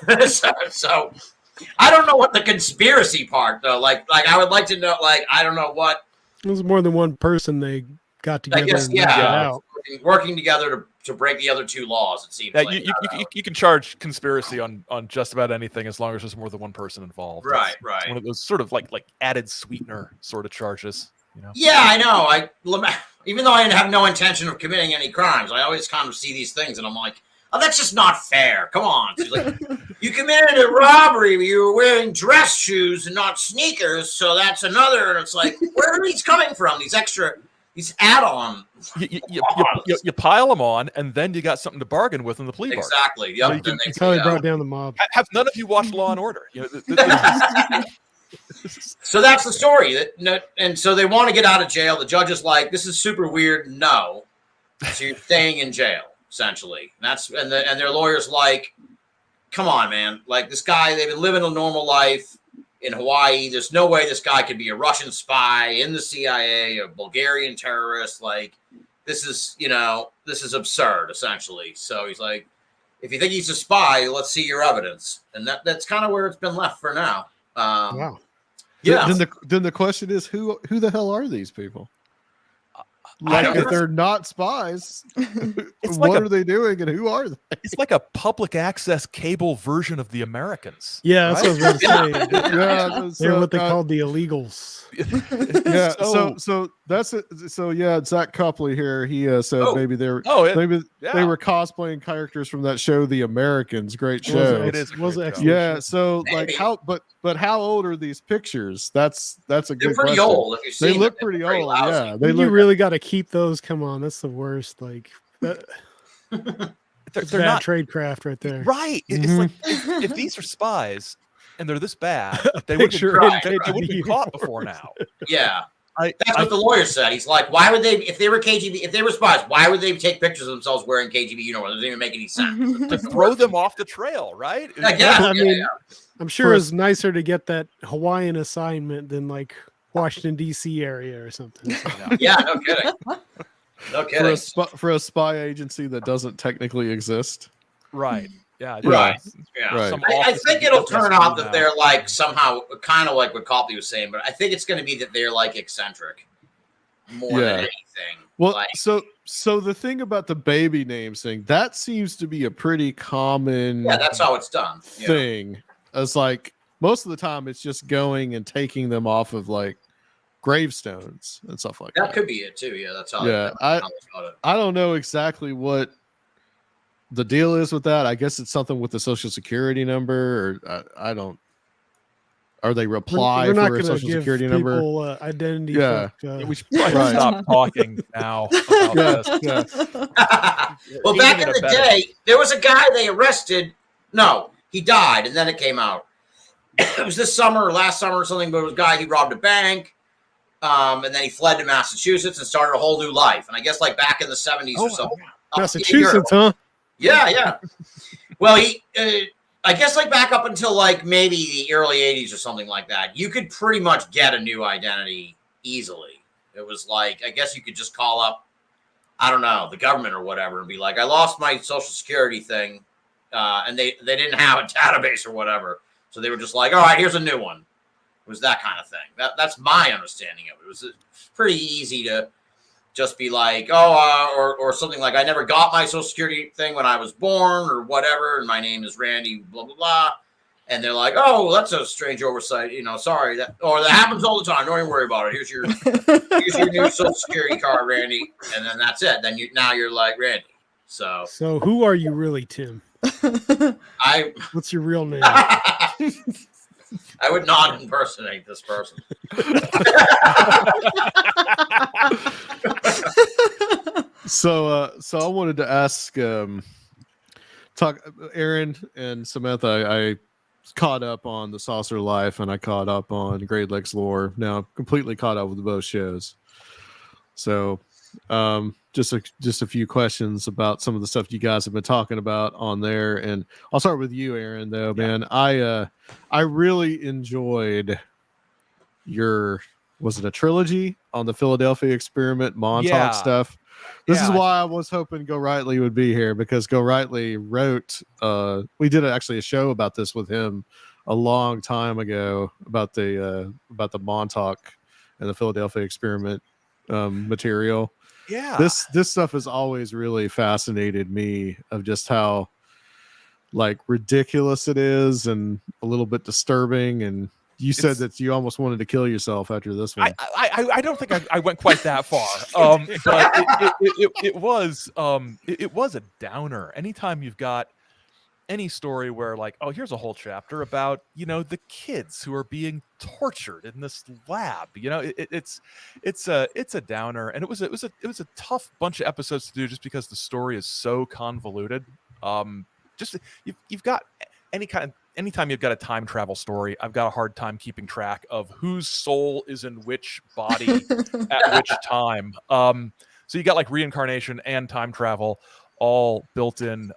I don't know what the conspiracy part though. Like I would like to know. Like I don't know what. It was more than one person they got together. I guess and knocked it out. working together to break the other two laws. It seems like you can charge conspiracy on just about anything as long as there's more than one person involved. Right. It's one of those sort of like added sweetener sort of charges. Yeah, I know. Even though I have no intention of committing any crimes, I always kind of see these things and I'm like, oh, that's just not fair. Come on. She's like, you committed a robbery, but you were wearing dress shoes and not sneakers, so that's another. And it's like, where are these coming from? These add-on. You pile them on, and then you got something to bargain with in the plea bargain. Exactly. Yep. That's how they brought down the mob. Have none of you watched Law and Order? So that's the story. And so they want to get out of jail. The judge is like, "This is super weird." No, so you're staying in jail essentially. And their lawyer's like, "Come on, man! Like this guy, they've been living a normal life in Hawaii. There's no way this guy could be a Russian spy in the CIA, a Bulgarian terrorist. Like this is absurd, essentially." So he's like, "If you think he's a spy, let's see your evidence." And that's kind of where it's been left for now. Wow. Yeah. Then the question is, who the hell are these people? Like, if they're not spies, what are they doing and who are they? It's like a public access cable version of the Americans. Yeah, that's what I was going to say. Yeah, They're what they called the illegals. Yeah, so that's it. So yeah, Zach Copley here. He said maybe they were they were cosplaying characters from that show, The Americans. Great show. Was excellent. Yeah. So like how old are these pictures? That's a good. They're pretty question. old. If They look pretty old. Yeah, they look. You really got to keep those. Come on, that's the worst. Like that. They're not tradecraft right there. Right. It's like if these are spies and they're this bad, they would have been caught before now. Yeah. That's what the lawyer said. He's like, why would they, if they were KGB, if they were spies, why would they take pictures of themselves wearing KGB uniforms? It doesn't even make any sense. To throw them off the trail, right? I mean, I'm sure it's nicer to get that Hawaiian assignment than like Washington D.C. area or something. Yeah, no kidding. No kidding. For a spy agency that doesn't technically exist. Right. Yeah. Right. Yeah. Right. I think it'll turn out that they're like somehow kind of like what Copley was saying, but I think it's going to be that they're like eccentric more than anything. Well, like, so the thing about the baby names thing, that seems to be a pretty common that's how it's done. thing. It's like most of the time it's just going and taking them off of like gravestones and stuff like that. That could be it too. Yeah, that's how. Yeah, I don't know exactly what the deal is with that. I guess it's something with the social security number, or I don't. Are they reply We're not for a social social security number? Identity. Yeah. We should probably stop talking now. About this. Well, back in the day, there was a guy they arrested. No, he died, and then it came out. It was this summer or last summer or something, but it was a guy, he robbed a bank. And then he fled to Massachusetts and started a whole new life. And I guess like back in the 70s or something. Massachusetts, huh? Yeah. Well, he, I guess like back up until like maybe the early 80s or something like that, you could pretty much get a new identity easily. It was like, I guess you could just call up, I don't know, the government or whatever and be like, I lost my social security thing. And they didn't have a database or whatever. So they were just like, all right, here's a new one. It was that kind of thing. That's my understanding of it. It was pretty easy to just be like, or something like, I never got my social security thing when I was born or whatever, and my name is Randy, blah, blah, blah. And they're like, oh, that's a strange oversight. Sorry. That happens all the time. Don't even worry about it. Here's your new social security card, Randy. And then that's it. Then now you're like Randy. So who are you really, Tim? What's your real name? I would not impersonate this person. So I wanted to ask, Aaron and Samantha. I caught up on the Saucer Life, and I caught up on Great Lakes Lore. Now I'm completely caught up with both shows. So, just a few questions about some of the stuff you guys have been talking about on there, and I'll start with you, Aaron. Though, man, I really enjoyed was it a trilogy on the Philadelphia experiment Montauk stuff? This is why I was hoping Gorightly would be here, because Gorightly wrote. We did actually a show about this with him a long time ago about the Montauk and the Philadelphia experiment material. Yeah, this stuff has always really fascinated me, of just how like ridiculous it is and a little bit disturbing. And you said that you almost wanted to kill yourself after this one. I don't think I went quite that far, but it was a downer. Anytime you've got any story where like, oh, here's a whole chapter about, the kids who are being tortured in this lab, it's a downer. And it was a tough bunch of episodes to do, just because the story is so convoluted. Just you've got anytime you've got a time travel story, I've got a hard time keeping track of whose soul is in which body at which time. So you got like reincarnation and time travel all built in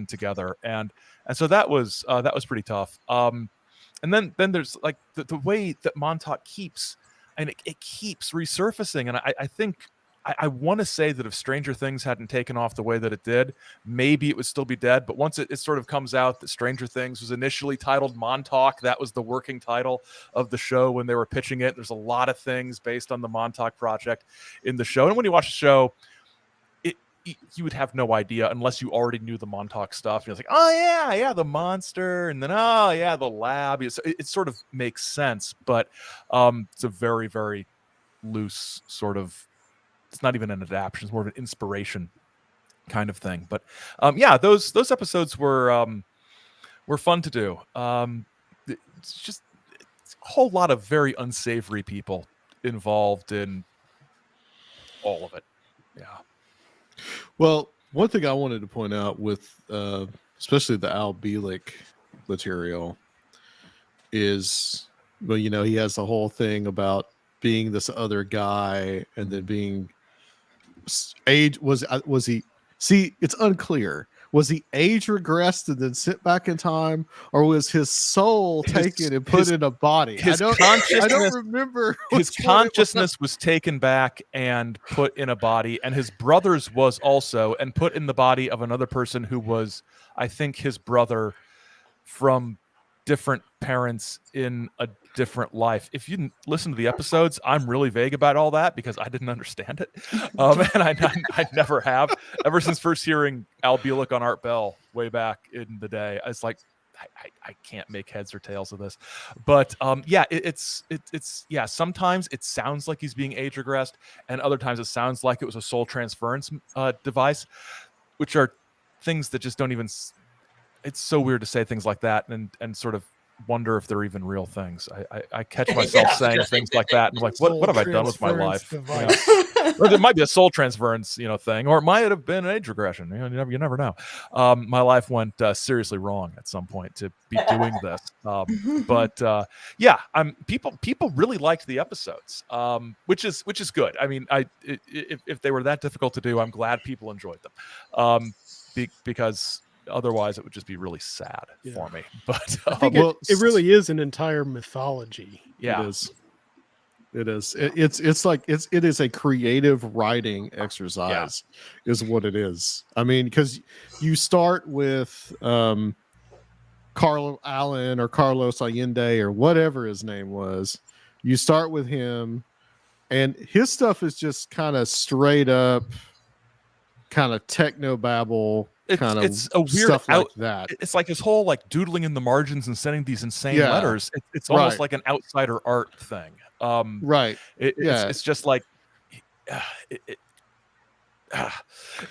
together, and so that was pretty tough. And then there's like the way that Montauk keeps, and it keeps resurfacing, and I think I want to say that if Stranger Things hadn't taken off the way that it did, maybe it would still be dead. But once it sort of comes out that Stranger Things was initially titled Montauk, that was the working title of the show when they were pitching it. There's a lot of things based on the Montauk project in the show. And when you watch the show, you would have no idea unless you already knew the Montauk stuff. You're like, oh yeah, the monster, and then oh yeah, the lab. It sort of makes sense, but it's a very, very loose sort of. It's not even an adaptation; it's more of an inspiration kind of thing. But those episodes were fun to do. It's a whole lot of very unsavory people involved in all of it. Yeah. Well, one thing I wanted to point out with especially the Al Bielek material is, he has the whole thing about being this other guy, and then being age was he? See, it's unclear. Was he age regressed and then sent back in time, or was his soul taken and put in a body? I don't remember. His consciousness was taken back and put in a body, and his brother's was also, and put in the body of another person who was, I think, his brother from different parents in a different life. If you didn't listen to the episodes, I'm really vague about all that because I didn't understand it. And I never have. Ever since first hearing Al Bielek on Art Bell way back in the day, I was like, I can't make heads or tails of this. But yeah, it's sometimes it sounds like he's being age regressed, and other times it sounds like it was a soul transference device, which are things that just don't even... It's so weird to say things like that and sort of wonder if they're even real things. I catch myself saying things like that, and I'm like, what have I done with my life? Or there might be a soul transference, thing, or it might have been an age regression. You never know. My life went seriously wrong at some point to be doing this. But yeah, people really liked the episodes, which is good. I mean, if they were that difficult to do, I'm glad people enjoyed them, because otherwise it would just be really sad for me. But I think it really is an entire mythology. Yeah, it is. It is a creative writing exercise, is what it is. I mean, because you start with Carl Allen or Carlos Allende or whatever his name was. You start with him, and his stuff is just kind of straight up, kind of techno babble. It's a weird stuff like that. It's like his whole like doodling in the margins and sending these insane letters. It's almost like an outsider art thing. Right. It's just like. So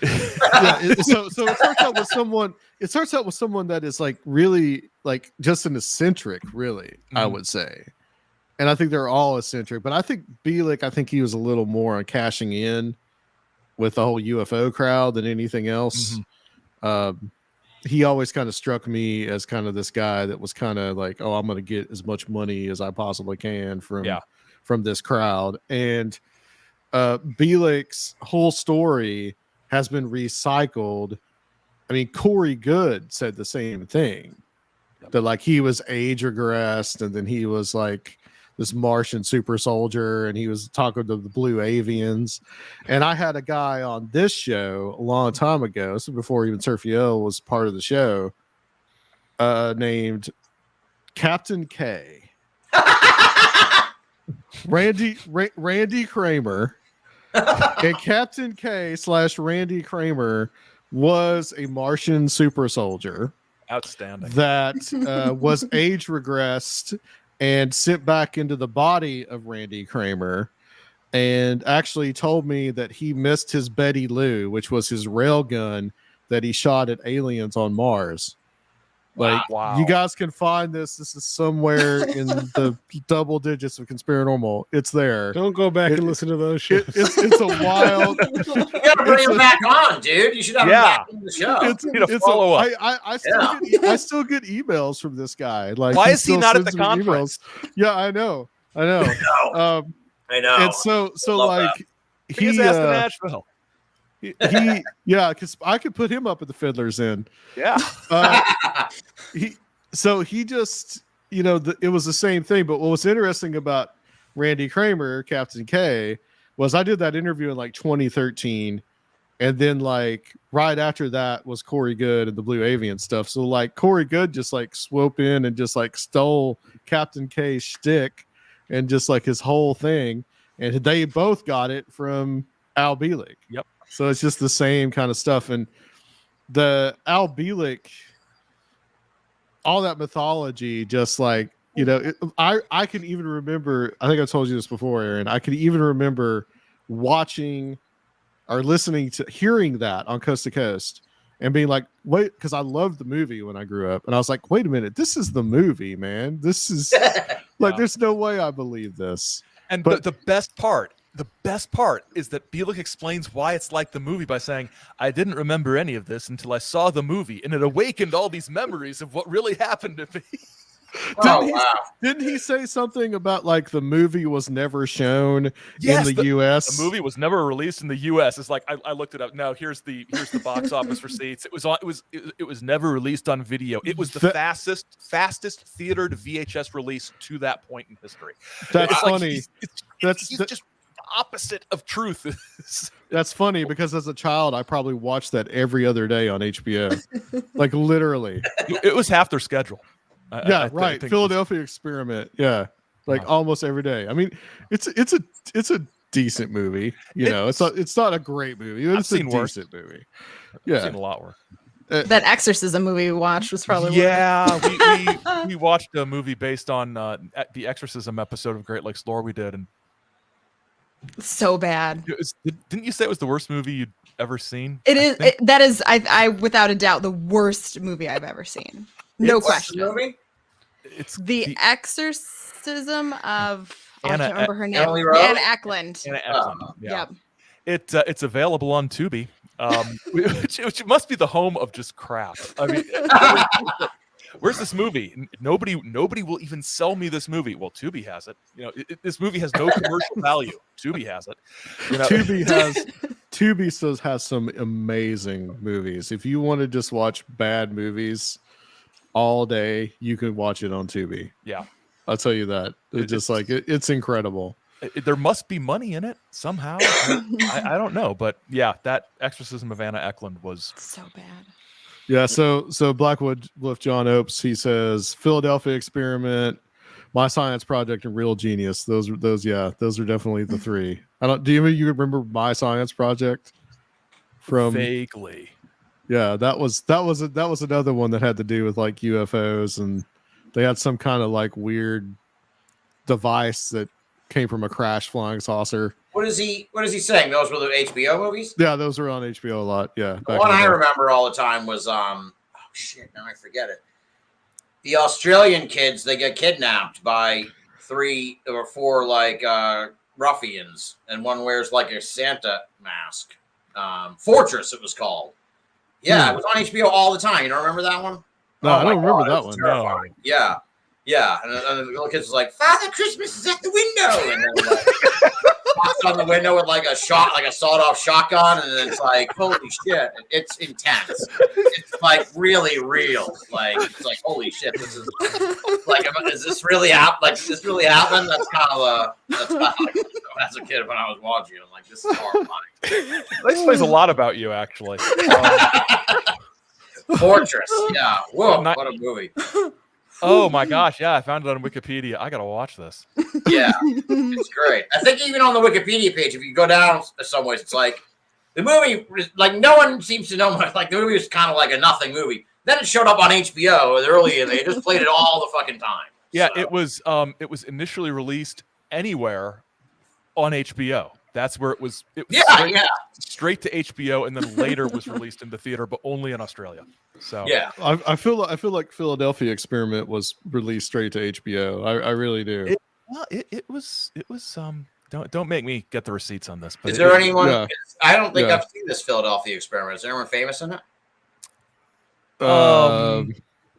it starts out with someone. It starts out with someone that is like really like just an eccentric, really. I would say, and I think they're all eccentric. But I think Bielek, I think he was a little more on cashing in with the whole UFO crowd than anything else. He always kind of struck me as kind of this guy that was kind of like, oh, I'm going to get as much money as I possibly can from this crowd. And Bielek's whole story has been recycled. I mean, Corey Good said the same thing, that like he was age regressed, and then he was like this Martian super soldier, and he was talking to the Blue Avians. And I had a guy on this show a long time ago, so before even Surfiel was part of the show, named Captain K. Randy Kramer. And Captain K / Randy Kramer was a Martian super soldier. Outstanding. That was age regressed and sent back into the body of Randy Kramer, and actually told me that he missed his Betty Lou, which was his rail gun that he shot at aliens on Mars. Like, you guys can find this. This is somewhere in the double digits of Conspiranormal. It's there. Don't go back and listen to those shows. It's a wild. You gotta bring him back on, dude. You should have him back on the show. It's follow up. I still get emails from this guy. Like, why is he not at the conference? Yeah, I know. I know. And so like he asked in Nashville. Because I could put him up at the Fiddler's Inn. Yeah. He just, it was the same thing. But what was interesting about Randy Kramer, Captain K, was I did that interview in like 2013, and then like right after that was Corey Good and the Blue Avian stuff. So like Corey Good just like swooped in and just like stole Captain K's shtick and just like his whole thing, and they both got it from Al Bielek. Yep. So it's just the same kind of stuff. And the Al Bielek, all that mythology, just like, I can even remember, I think I told you this before, Aaron, I can even remember watching or hearing that on Coast to Coast and being like, wait, because I loved the movie when I grew up. And I was like, wait a minute, this is the movie, man. This is like, there's no way I believe this. And the best part is that Bielek explains why it's like the movie by saying, I didn't remember any of this until I saw the movie, and it awakened all these memories of what really happened to me. Oh wow! Didn't he say something about like the movie was never shown Yes, in the U.S.? The movie was never released in the U.S. It's like I looked it up. No, here's the box office receipts. It was never released on video. It was the fastest theatered VHS release to that point in history. That's It's funny. He's just the opposite of truth. That's funny because as a child, I probably watched that every other day on HBO, like literally. It was half their schedule. Yeah, right. Philadelphia Experiment. Yeah, like almost every day. I mean, it's a decent movie. You know, it's not a great movie. It's a decent movie. Yeah, I've seen a lot worse. That Exorcism movie we watched was probably we watched a movie based on the Exorcism episode of Great Lakes Lore we did, and so bad. Didn't you say it was the worst movie you'd ever seen? It is. That is, I without a doubt, the worst movie I've ever seen. No question. Movie? It's the Exorcism of I Anna, can't remember her name. Anna Eklund. Anna Eklund. Yeah. Yep. It's available on Tubi, which must be the home of just crap. I mean, where's this movie? Nobody will even sell me this movie. Well, Tubi has it. You know, this movie has no commercial value. Tubi has it. You know? Tubi has some amazing movies. If you want to just watch bad movies all day, you can watch it on Tubi. Yeah, I'll tell you that. It's incredible. There must be money in it somehow. I don't know, but yeah, that Exorcism of Anna Eklund was so bad. Yeah, so Blackwood Wolf John Opes, he says Philadelphia Experiment, My Science Project, and Real Genius. Those are definitely the three. Do you remember My Science Project? From vaguely. Yeah, that was another one that had to do with like UFOs, and they had some kind of like weird device that came from a crashed flying saucer. What is he saying? Those were the HBO movies? Yeah, those were on HBO a lot. Yeah. The one I remember all the time was now I forget it. The Australian kids, they get kidnapped by 3 or 4 like ruffians, and one wears like a Santa mask. Fortress, it was called. Yeah, it was on HBO all the time. You don't remember that one? No, I don't remember that one. No. Yeah. Yeah, and the little kids was like, "Father Christmas is at the window," and then like, pops on the window with like a sawed-off shotgun, and then it's like, "Holy shit!" It's intense. It's like really real. Like it's like, "Holy shit!" This is like, is this really like this really happened? That's kind of as a kid when I was watching it, I'm like, this is horrifying. This explains a lot about you, actually. Fortress, yeah. Whoa, what a movie. Oh my gosh, yeah, I found it on Wikipedia. I gotta watch this. Yeah, it's great. I think even on the Wikipedia page, if you go down some ways, it's like the movie, like no one seems to know much. Like the movie was kind of like a nothing movie. Then it showed up on HBO early, and they just played it all the fucking time. Yeah, so. It was initially released anywhere on HBO. That's where it was straight to HBO, and then later was released into theater, but only in Australia. So yeah, I feel like Philadelphia Experiment was released straight to HBO. I really do. It was. Don't make me get the receipts on this. But is there anyone? Yeah. I don't think I've seen this Philadelphia Experiment. Is there anyone famous in it?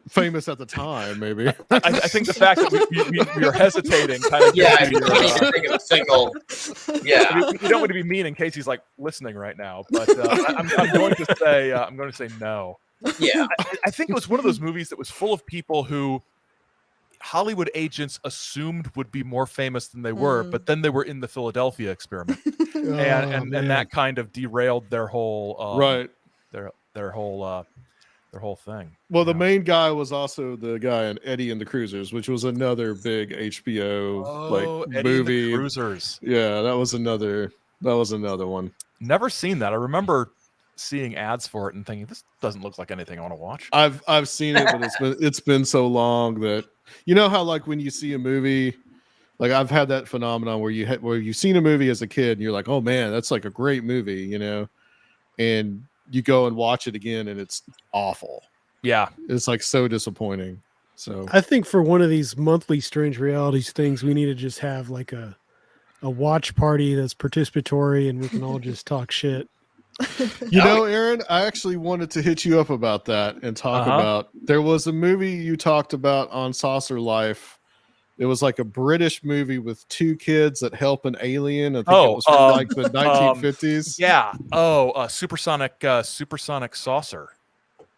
Famous at the time, maybe. I think the fact that we are hesitating kind of. Yeah, you need to think of a single. Yeah, I mean, we don't want to be mean in case he's like listening right now, but I'm going to say no. Yeah, I think it was one of those movies that was full of people who Hollywood agents assumed would be more famous than they were, but then they were in the Philadelphia Experiment, and that kind of derailed their whole their whole thing. Well, the main guy was also the guy in Eddie and the Cruisers, which was another big HBO Eddie movie. And the Cruisers. Yeah, that was another one. Never seen that. I remember seeing ads for it and thinking, this doesn't look like anything I want to watch. I've seen it, but it's been so long that you know how like when you see a movie, like I've had that phenomenon where you've seen a movie as a kid and you're like, oh man, that's like a great movie, you know, and you go and watch it again and it's awful. Yeah, it's like so disappointing. So I think for one of these monthly Strange Realities things, we need to just have like a watch party that's participatory and we can all just talk shit. You know, Aaron, I actually wanted to hit you up about that and talk about. There was a movie you talked about on Saucer Life. It was like a British movie with two kids that help an alien. I think it was from like the 1950s. Yeah. Supersonic saucer.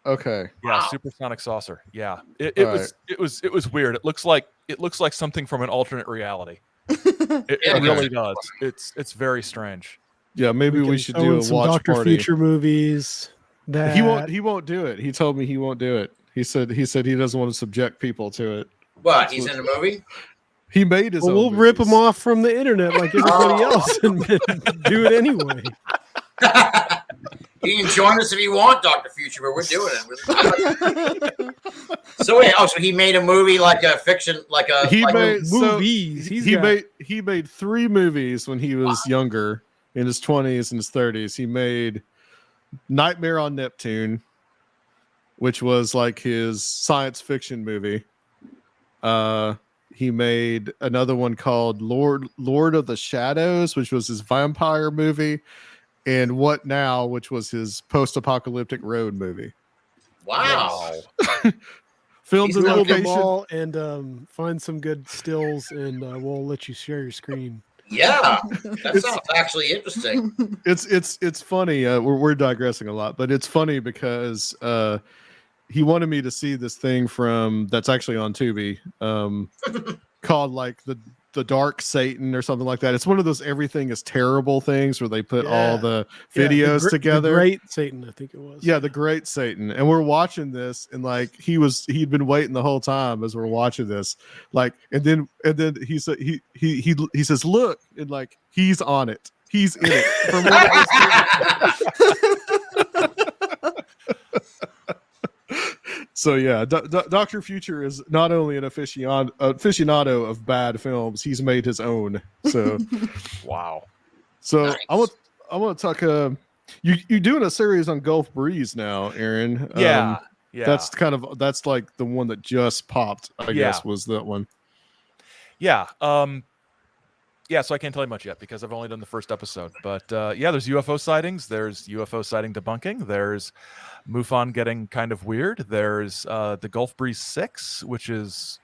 Okay. Yeah, Wow. supersonic saucer. Yeah. It was weird. It looks like something from an alternate reality. It really does. It's very strange. Yeah, maybe we should do a some watch Dr. party. Future movies. That He won't do it. He told me he won't do it. He said he doesn't want to subject people to it. What? He's in the movie? He made his own we'll rip movies. him off from the internet like everybody else and do it anyway. You can join us if you want, Dr. Future, but we're doing it. So wait, so he made a movie like a fiction, Movies. He made 3 movies when he was younger, in his 20s and his 30s. He made Nightmare on Neptune, which was like his science fiction movie. He made another one called Lord of the Shadows, which was his vampire movie, and What Now, which was his post-apocalyptic road movie. Wow. Filmed in Build them location. all and find some good stills, and we'll let you share your screen. Yeah, that sounds actually interesting. It's funny. We're digressing a lot, but it's funny because he wanted me to see this thing that's actually on Tubi, called like the Dark Satan or something like that. It's one of those everything is terrible things where they put all the videos together. The Great Satan, I think it was. Yeah, the Great Satan. And we're watching this, and like he'd been waiting the whole time as we're watching this. Like, and then he said he says, look, and like he's on it. He's in it. From So yeah, Dr. Future is not only an aficionado of bad films, he's made his own. So wow. So Nice. I want to talk. You're doing a series on Gulf Breeze now, Aaron. Yeah. That's like the one that just popped. I guess was that one. Yeah. So I can't tell you much yet because I've only done the first episode. But there's UFO sightings. There's UFO sighting debunking. There's MUFON getting kind of weird. There's the Gulf Breeze 6, which is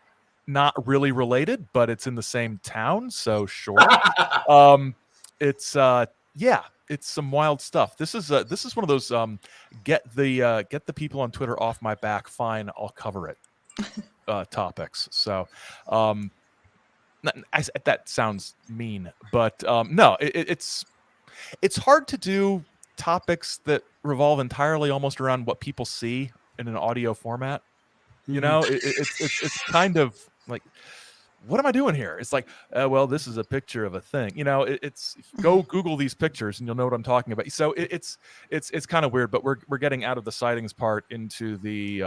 not really related, but it's in the same town. So sure. It's some wild stuff. This is one of those get the people on Twitter off my back. Fine, I'll cover it. Topics. So. That sounds mean, but no, it's hard to do topics that revolve entirely almost around what people see in an audio format. You know, it's kind of like, what am I doing here? It's like, well, this is a picture of a thing. You know, it's go Google these pictures and you'll know what I'm talking about. So it's kind of weird, but we're getting out of the sightings part into the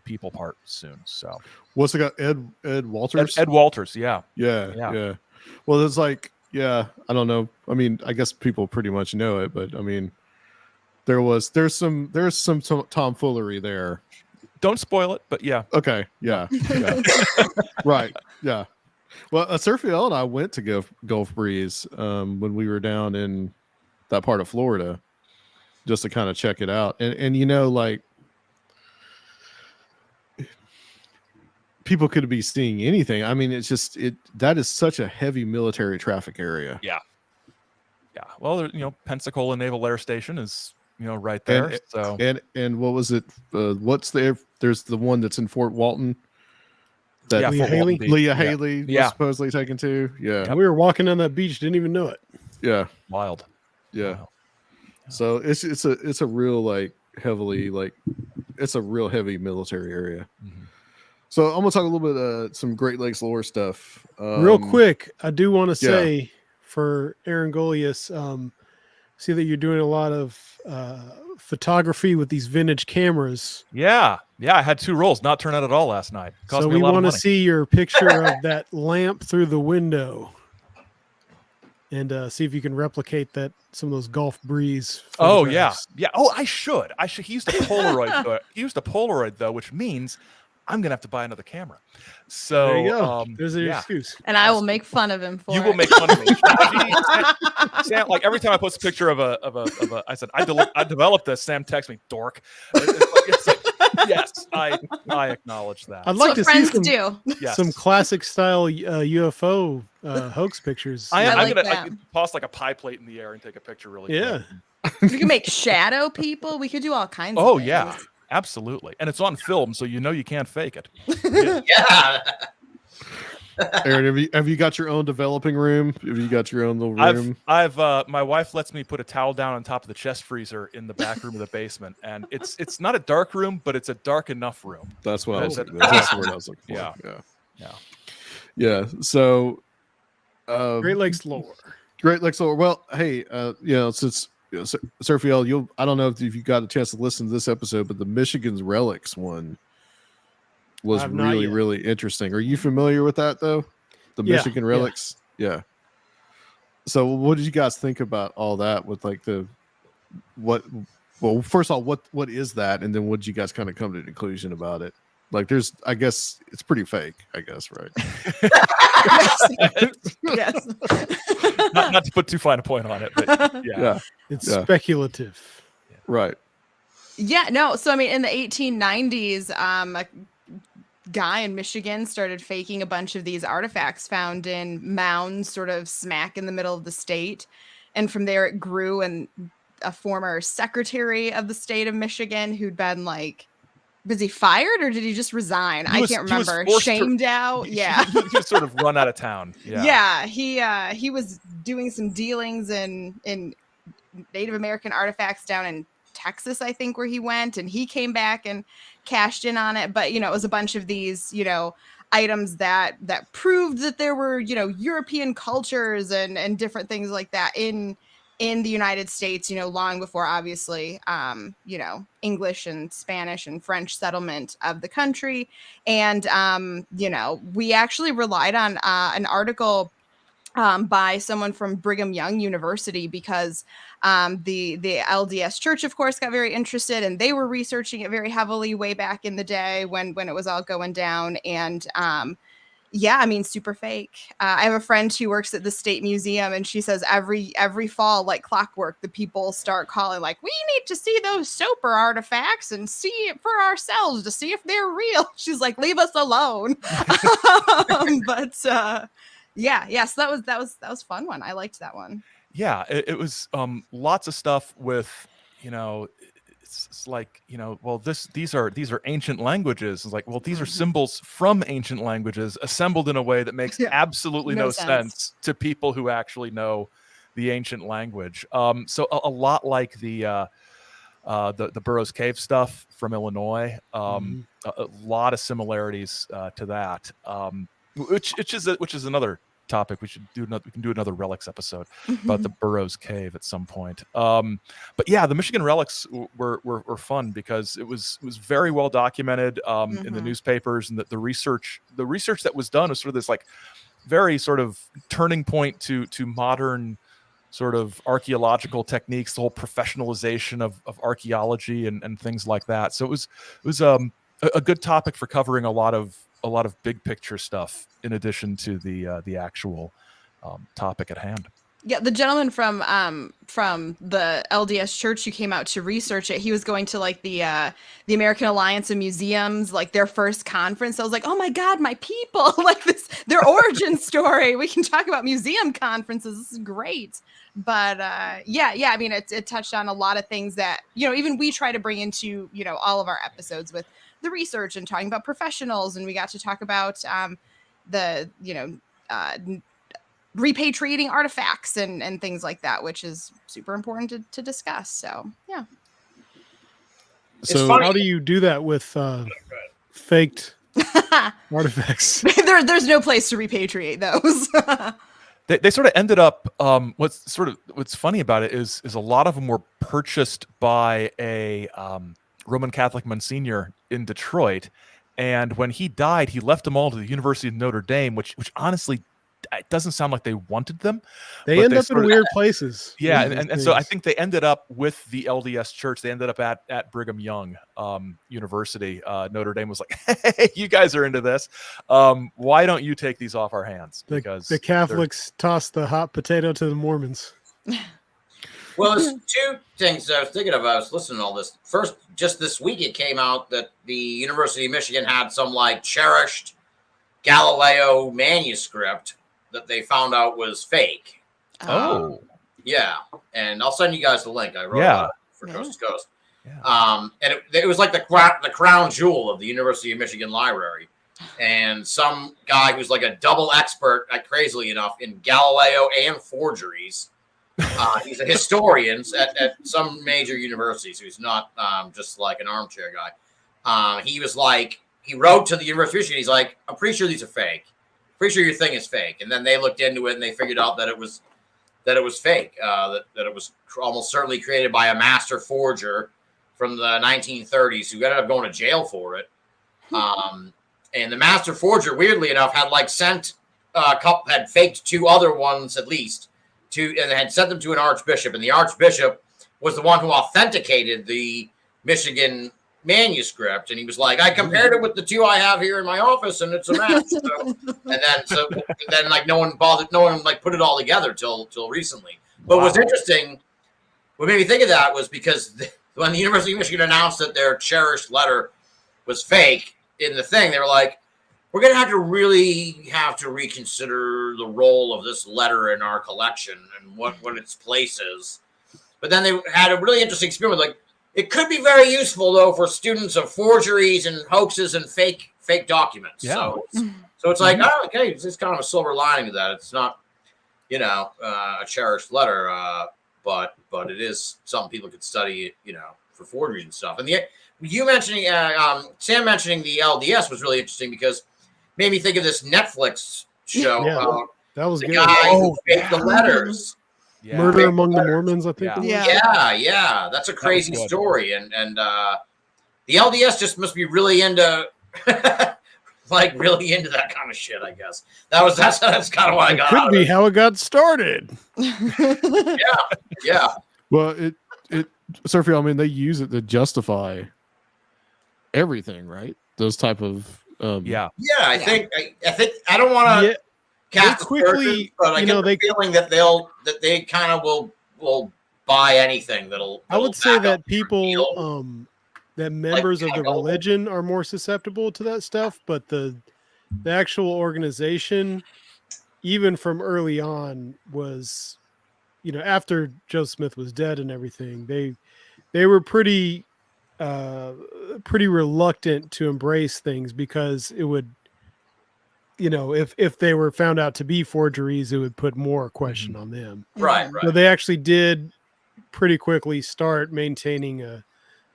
people part soon. So what's it got? Ed Walters. Ed Walters. Yeah. Well, it's like, I don't know. I mean, I guess people pretty much know it, but I mean, there's some tomfoolery there. Don't spoil it, but yeah. Okay. Yeah. Right. Yeah. Well, Sergio and I went to Gulf Breeze when we were down in that part of Florida just to kind of check it out. And you know, like, people could be seeing anything. I mean, it's just that is such a heavy military traffic area. Yeah. Well, Pensacola Naval Air Station is right there. And what was it? There's the one that's in Fort Walton. That Leah Haley was supposedly taken to. Yeah. We were walking on that beach, didn't even know it. Yeah. Wild. Yeah. Wow. So it's a real it's a real heavy military area. Mm-hmm. So I'm gonna talk a little bit some Great Lakes lore stuff. Real quick, I do want to say for Aaron Gulyas, see that you're doing a lot of photography with these vintage cameras. Yeah, I had 2 rolls, not turned out at all last night. So we want to see your picture of that lamp through the window, and see if you can replicate some of those Gulf Breeze photographs. Oh yeah. Oh, I should. He used a Polaroid. He used a Polaroid though, which means I'm gonna have to buy another camera. So there you go. There's your yeah. excuse. And I will make fun of him for You it. will make fun of me. Sam, like every time I post a picture of a I said I developed this. Sam texts me, dork. It's like, yes, I acknowledge that. I'd like That's to what see friends do. Yes. some classic style UFO hoax pictures. I that. could toss like a pie plate in the air and take a picture really quick. We can make shadow people. We could do all kinds of Oh things. yeah, absolutely. And it's on film, so you know you can't fake it. Yeah. Aaron, have you got your own developing room? Have you got your own little room? I've my wife lets me put a towel down on top of the chest freezer in the back room of the basement, and it's not a dark room, but it's a dark enough room. That's what I was. That's That's the word I was looking for. Yeah. Yeah. So, Great Lakes lore. Great Lakes lore. Well, hey, since Surfiel, I don't know if you got a chance to listen to this episode, but the Michigan's relics one was really, really interesting. Are you familiar with that though? The Michigan relics? Yeah. So what did you guys think about all that with like well, first of all, what is that? And then what did you guys kind of come to the conclusion about it? Like I guess it's pretty fake, I guess, right? Yes. Not to put too fine a point on it, but yeah. It's speculative. Right. Yeah, no. So I mean, in the 1890s, a guy in Michigan started faking a bunch of these artifacts found in mounds, sort of smack in the middle of the state, and from there it grew. And a former secretary of the state of Michigan, who'd been like, was he fired or did he just resign? I can't remember. Shamed out. Yeah. He was sort of run out of town. Yeah. Yeah. He was doing some dealings in Native American artifacts down in Texas, I think, where he went, and he came back and cashed in on it. But, it was a bunch of these, items that proved that there were, European cultures and different things like that in the United States, long before, obviously, English and Spanish and French settlement of the country. And, we actually relied on an article by someone from Brigham Young University because the LDS Church, of course, got very interested, and they were researching it very heavily way back in the day when it was all going down. And super fake. I have a friend who works at the State Museum, and she says every fall, like clockwork, the people start calling like, we need to see those Soper artifacts and see it for ourselves to see if they're real. She's like, leave us alone. So that was fun one. I liked that one. Yeah, it was lots of stuff with, it's like, well, these are ancient languages. It's like, well, these are symbols from ancient languages assembled in a way that makes absolutely no sense to people who actually know the ancient language. So a lot like the Burroughs Cave stuff from Illinois, a lot of similarities to that, which is another topic. We can do another relics episode about the Burroughs Cave at some point. But yeah, the Michigan relics were fun because it was very well documented in the newspapers, and the research that was done was sort of this like very sort of turning point to modern sort of archaeological techniques, the whole professionalization of archaeology and things like that. So it was a good topic for covering a lot of big picture stuff in addition to the actual topic at hand. Yeah, the gentleman from the LDS Church who came out to research it, he was going to like the American Alliance of Museums, like their first conference. I was like, oh my God, my people, like their origin story. We can talk about museum conferences. This is great. But I mean, it touched on a lot of things that, even we try to bring into, all of our episodes with the research and talking about professionals. And we got to talk about repatriating artifacts and things like that, which is super important to discuss. So, yeah. So how do you do that with faked artifacts? There's no place to repatriate those. They sort of ended up. What's funny about it is a lot of them were purchased by a Roman Catholic Monsignor in Detroit, and when he died, he left them all to the University of Notre Dame, which honestly, it doesn't sound like they wanted them. They but end up in sort of- weird places. Yeah, with these and so I things. think they ended up with the LDS Church. They ended up at Brigham Young University. Notre Dame was like, "Hey, you guys are into this. Why don't you take these off our hands?" Because the Catholics tossed the hot potato to the Mormons. Well, there's two things I was thinking of. I was listening to all this. First, just this week, it came out that the University of Michigan had some like cherished Galileo manuscript that they found out was fake. Oh. Yeah, and I'll send you guys the link. I wrote Yeah. about it for Coast to Coast. Yeah. And it was like the crown jewel of the University of Michigan library. And some guy who's like a double expert, crazily enough, in Galileo and forgeries. He's a historian at some major universities who's not just like an armchair guy. He was like, he wrote to the University of Michigan. He's like, I'm pretty sure these are fake. Pretty sure your thing is fake. And then they looked into it and they figured out that it was fake. That it was almost certainly created by a master forger from the 1930s who ended up going to jail for it. And the master forger, weirdly enough, had like sent had faked two other ones at least and had sent them to an archbishop, and the archbishop was the one who authenticated the Michigan manuscript, and he was like, I compared it with the two I have here in my office, and it's a match. So, then like no one like put it all together till recently. But what's interesting, what made me think of that was because when the University of Michigan announced that their cherished letter was fake in the thing, they were like, we're going to really have to reconsider the role of this letter in our collection and what its place is. But then they had a really interesting experiment. Like, it could be very useful, though, for students of forgeries and hoaxes and fake documents. Yeah. So it's like, oh, okay, it's kind of a silver lining to that. It's not, a cherished letter, but it is something people could study, for forgeries and stuff. And you mentioning, Sam mentioning the LDS was really interesting because made me think of this Netflix show. Yeah, that was the good. guy who faked the letters. Yeah. Murder Among the Mormons, I think. Yeah. Yeah. That's a crazy good. story. And the LDS just must be really into really into that kind of shit, I guess. That's kind of why I got out Could of be it. how it got started. Yeah. Well, Sophie, I mean, they use it to justify everything, right? Those type of Yeah, I think I don't want to cast quickly, but I get the feeling that they kind of will buy anything that'll I would say back that up their people deal. that members of the Engel. religion are more susceptible to that stuff, but the actual organization, even from early on, was, after Joe Smith was dead and everything, they were pretty reluctant to embrace things because it would, if they were found out to be forgeries, it would put more question on them. Right. So they actually did pretty quickly start maintaining a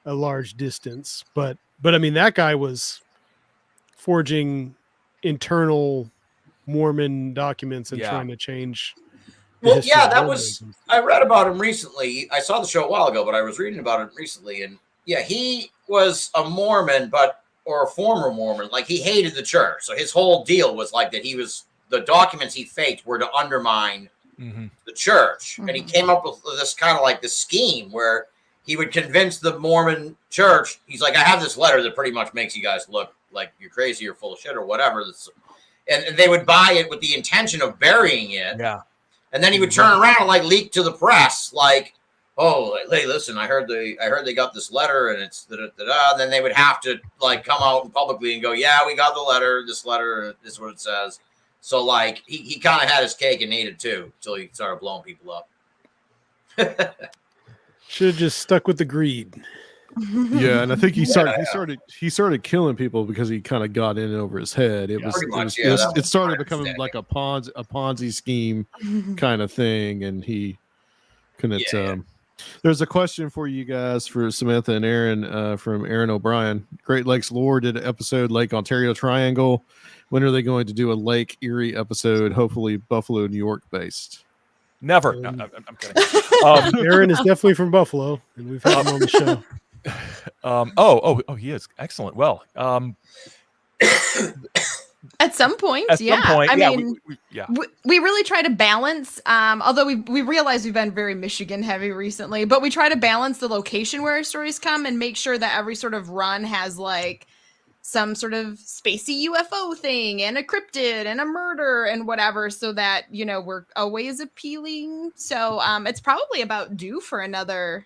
large distance. But I mean, that guy was forging internal Mormon documents and trying to change. Well, yeah, that was. I read about him recently. I saw the show a while ago, but I was reading about it recently, and yeah, he was a Mormon, or a former Mormon. Like, he hated the church, so his whole deal was like that. The documents he faked were to undermine the church, and he came up with this kind of like this scheme where he would convince the Mormon church. He's like, I have this letter that pretty much makes you guys look like you're crazy or full of shit or whatever. And they would buy it with the intention of burying it. Yeah. And then he would turn around and like leak to the press, like, oh, hey, listen, I heard they got this letter and it's da-da-da-da. And then they would have to like come out publicly and go, yeah, we got the letter. This letter is what it says. So like he kind of had his cake and ate it too until he started blowing people up. Should have just stuck with the greed. Yeah, and I think he started killing people because he kind of got in over his head. It started becoming like a Ponzi scheme kind of thing, and he couldn't. There's a question for you guys, for Samantha and Aaron, from Aaron O'Brien. Great Lakes Lore did an episode, Lake Ontario Triangle. When are they going to do a Lake Erie episode? Hopefully Buffalo, New York based. Never. No, I'm kidding. Aaron is definitely from Buffalo, and we've had him on the show. He is excellent. Well, At some point, At yeah. some point, I yeah, mean, yeah. we really try to balance. Although we realize we've been very Michigan heavy recently, but we try to balance the location where our stories come and make sure that every sort of run has like some sort of spacey UFO thing and a cryptid and a murder and whatever, so that we're always appealing. So it's probably about due for another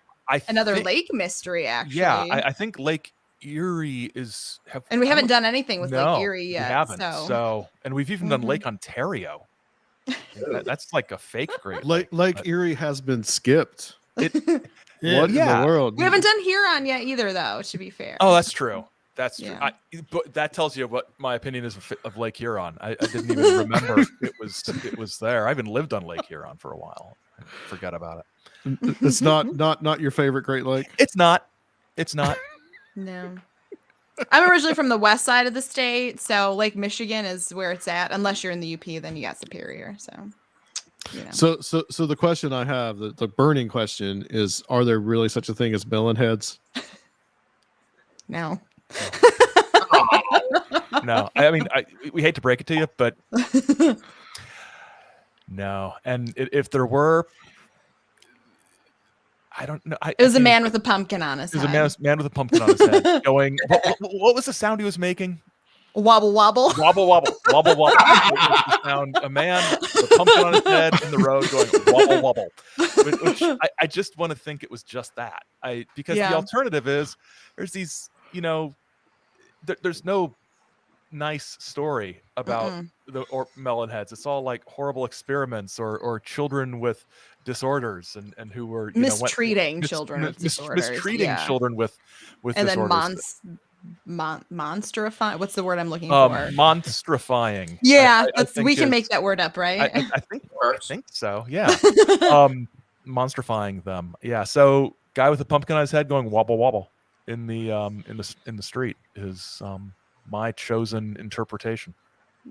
lake mystery, actually. Yeah, I think Lake Erie is. And we haven't done anything with Lake No, Erie yet. We haven't. So, and we've even done Lake Ontario. That's like a fake Great Lake. Lake Erie has been skipped. It, What in the world? We haven't done Huron yet either, though, to be fair. Oh, that's true. That's true. Yeah. But that tells you what my opinion is of Lake Huron. I didn't even remember it was there. I even lived on Lake Huron for a while. I forgot about it. It's not your favorite Great Lake? It's not. It's not. No. I'm originally from the west side of the state, so Lake Michigan is where it's at. Unless you're in the UP, then you got Superior. So, So the question I have, the burning question is: are there really such a thing as melon heads? no. No. I mean, we hate to break it to you, but no. And if there were, I don't know. It was a man with a pumpkin on his head. It was a man with a pumpkin on his head going, what was the sound he was making? Wobble, wobble. Wobble, wobble, wobble, wobble. Sound a man with a pumpkin on his head in the road going wobble, wobble. Which I just want to think it was just that. Because the alternative is there's these, there's no nice story about the melon heads. It's all like horrible experiments or children with disorders and who were mistreating children with disorders. Mistreating children with and disorders. Then monstrifying. What's the word I'm looking for? Monstrifying. Yeah, we can make that word up, right? I think so. Yeah. Monstrifying them. Yeah. So guy with a pumpkin on his head going wobble wobble in the street is my chosen interpretation.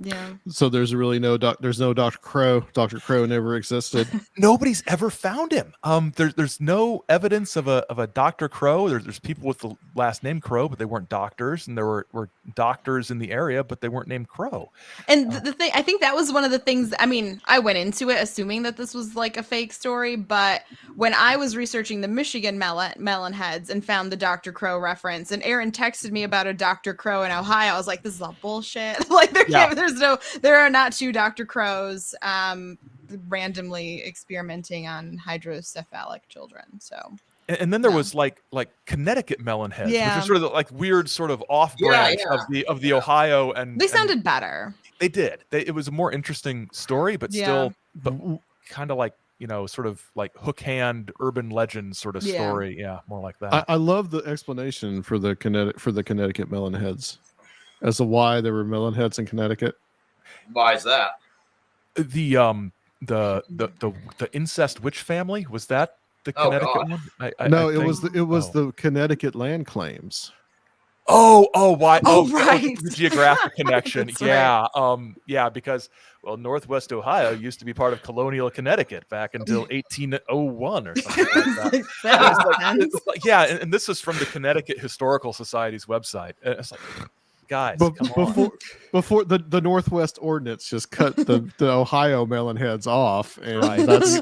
Yeah. So there's really there's no Dr. Crow. Dr. Crow never existed. Nobody's ever found him. There's no evidence of a Dr. Crow. There's people with the last name Crow, but they weren't doctors, and there were doctors in the area, but they weren't named Crow. And the thing, I think that was one of the things. I mean, I went into it assuming that this was like a fake story, but when I was researching the Michigan melon heads and found the Dr. Crow reference, and Aaron texted me about a Dr. Crow in Ohio, I was like, this is all bullshit. Like there are not two Dr. Crows randomly experimenting on hydrocephalic children. So and then there was like Connecticut melon heads, which are sort of like weird sort of off branch of the Ohio, and they sounded better. They did. It was a more interesting story, but still kind of like sort of like hook hand urban legend sort of story. Yeah, more like that. I love the explanation for the Connecticut melon heads as to why there were melon heads in Connecticut. Why is that? The incest witch family, was that the Connecticut one? It was the Connecticut land claims. Why? Right. The geographic connection. Right. Yeah, because Northwest Ohio used to be part of colonial Connecticut back until 1801 or something like that. And this is from the Connecticut Historical Society's website. And it's like, guys, before the Northwest Ordinance just cut the Ohio melon heads off, and that's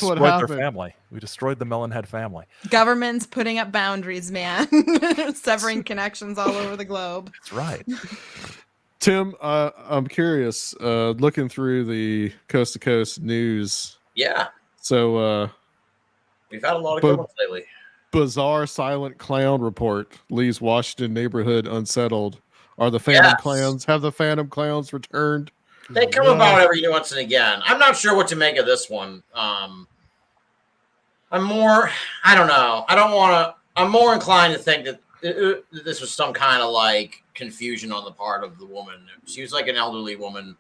what happened. Their family. We destroyed the melon head family. Government's putting up boundaries, man. Severing connections all over the globe. That's right. Tim, I'm curious, looking through the Coast to Coast news. Yeah. So we've had a lot of good ones lately. Bizarre silent clown report leaves Washington neighborhood unsettled. Have the phantom clowns returned? They come about every once and again. I'm not sure what to make of this one. I'm more inclined to think that this was some kind of like confusion on the part of the woman. She was like an elderly woman.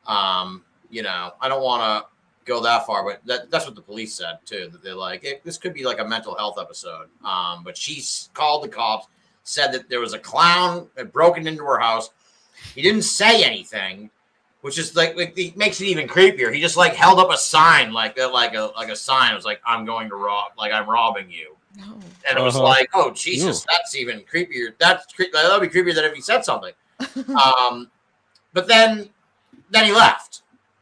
I don't want to go that far, but that's what the police said too. That they're like, this could be like a mental health episode. But she called the cops, said that there was a clown that broken into her house. He didn't say anything, which is like it makes it even creepier. He just like held up a sign like a sign. It was like, I'm going to rob, like I'm robbing you. No. And it was like, oh Jesus, that's even creepier. That'd be creepier than if he said something. but then he left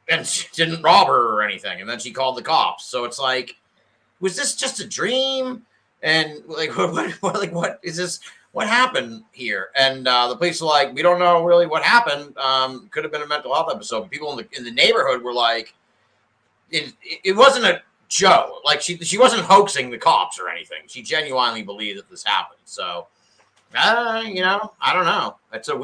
and she didn't rob her or anything. And then she called the cops. So it's like, was this just a dream? And like, what is this? What happened here? And the police were like, we don't know really what happened. Could have been a mental health episode. People in the neighborhood were like, it wasn't a joke. Like she wasn't hoaxing the cops or anything. She genuinely believed that this happened. So, I don't know. It's a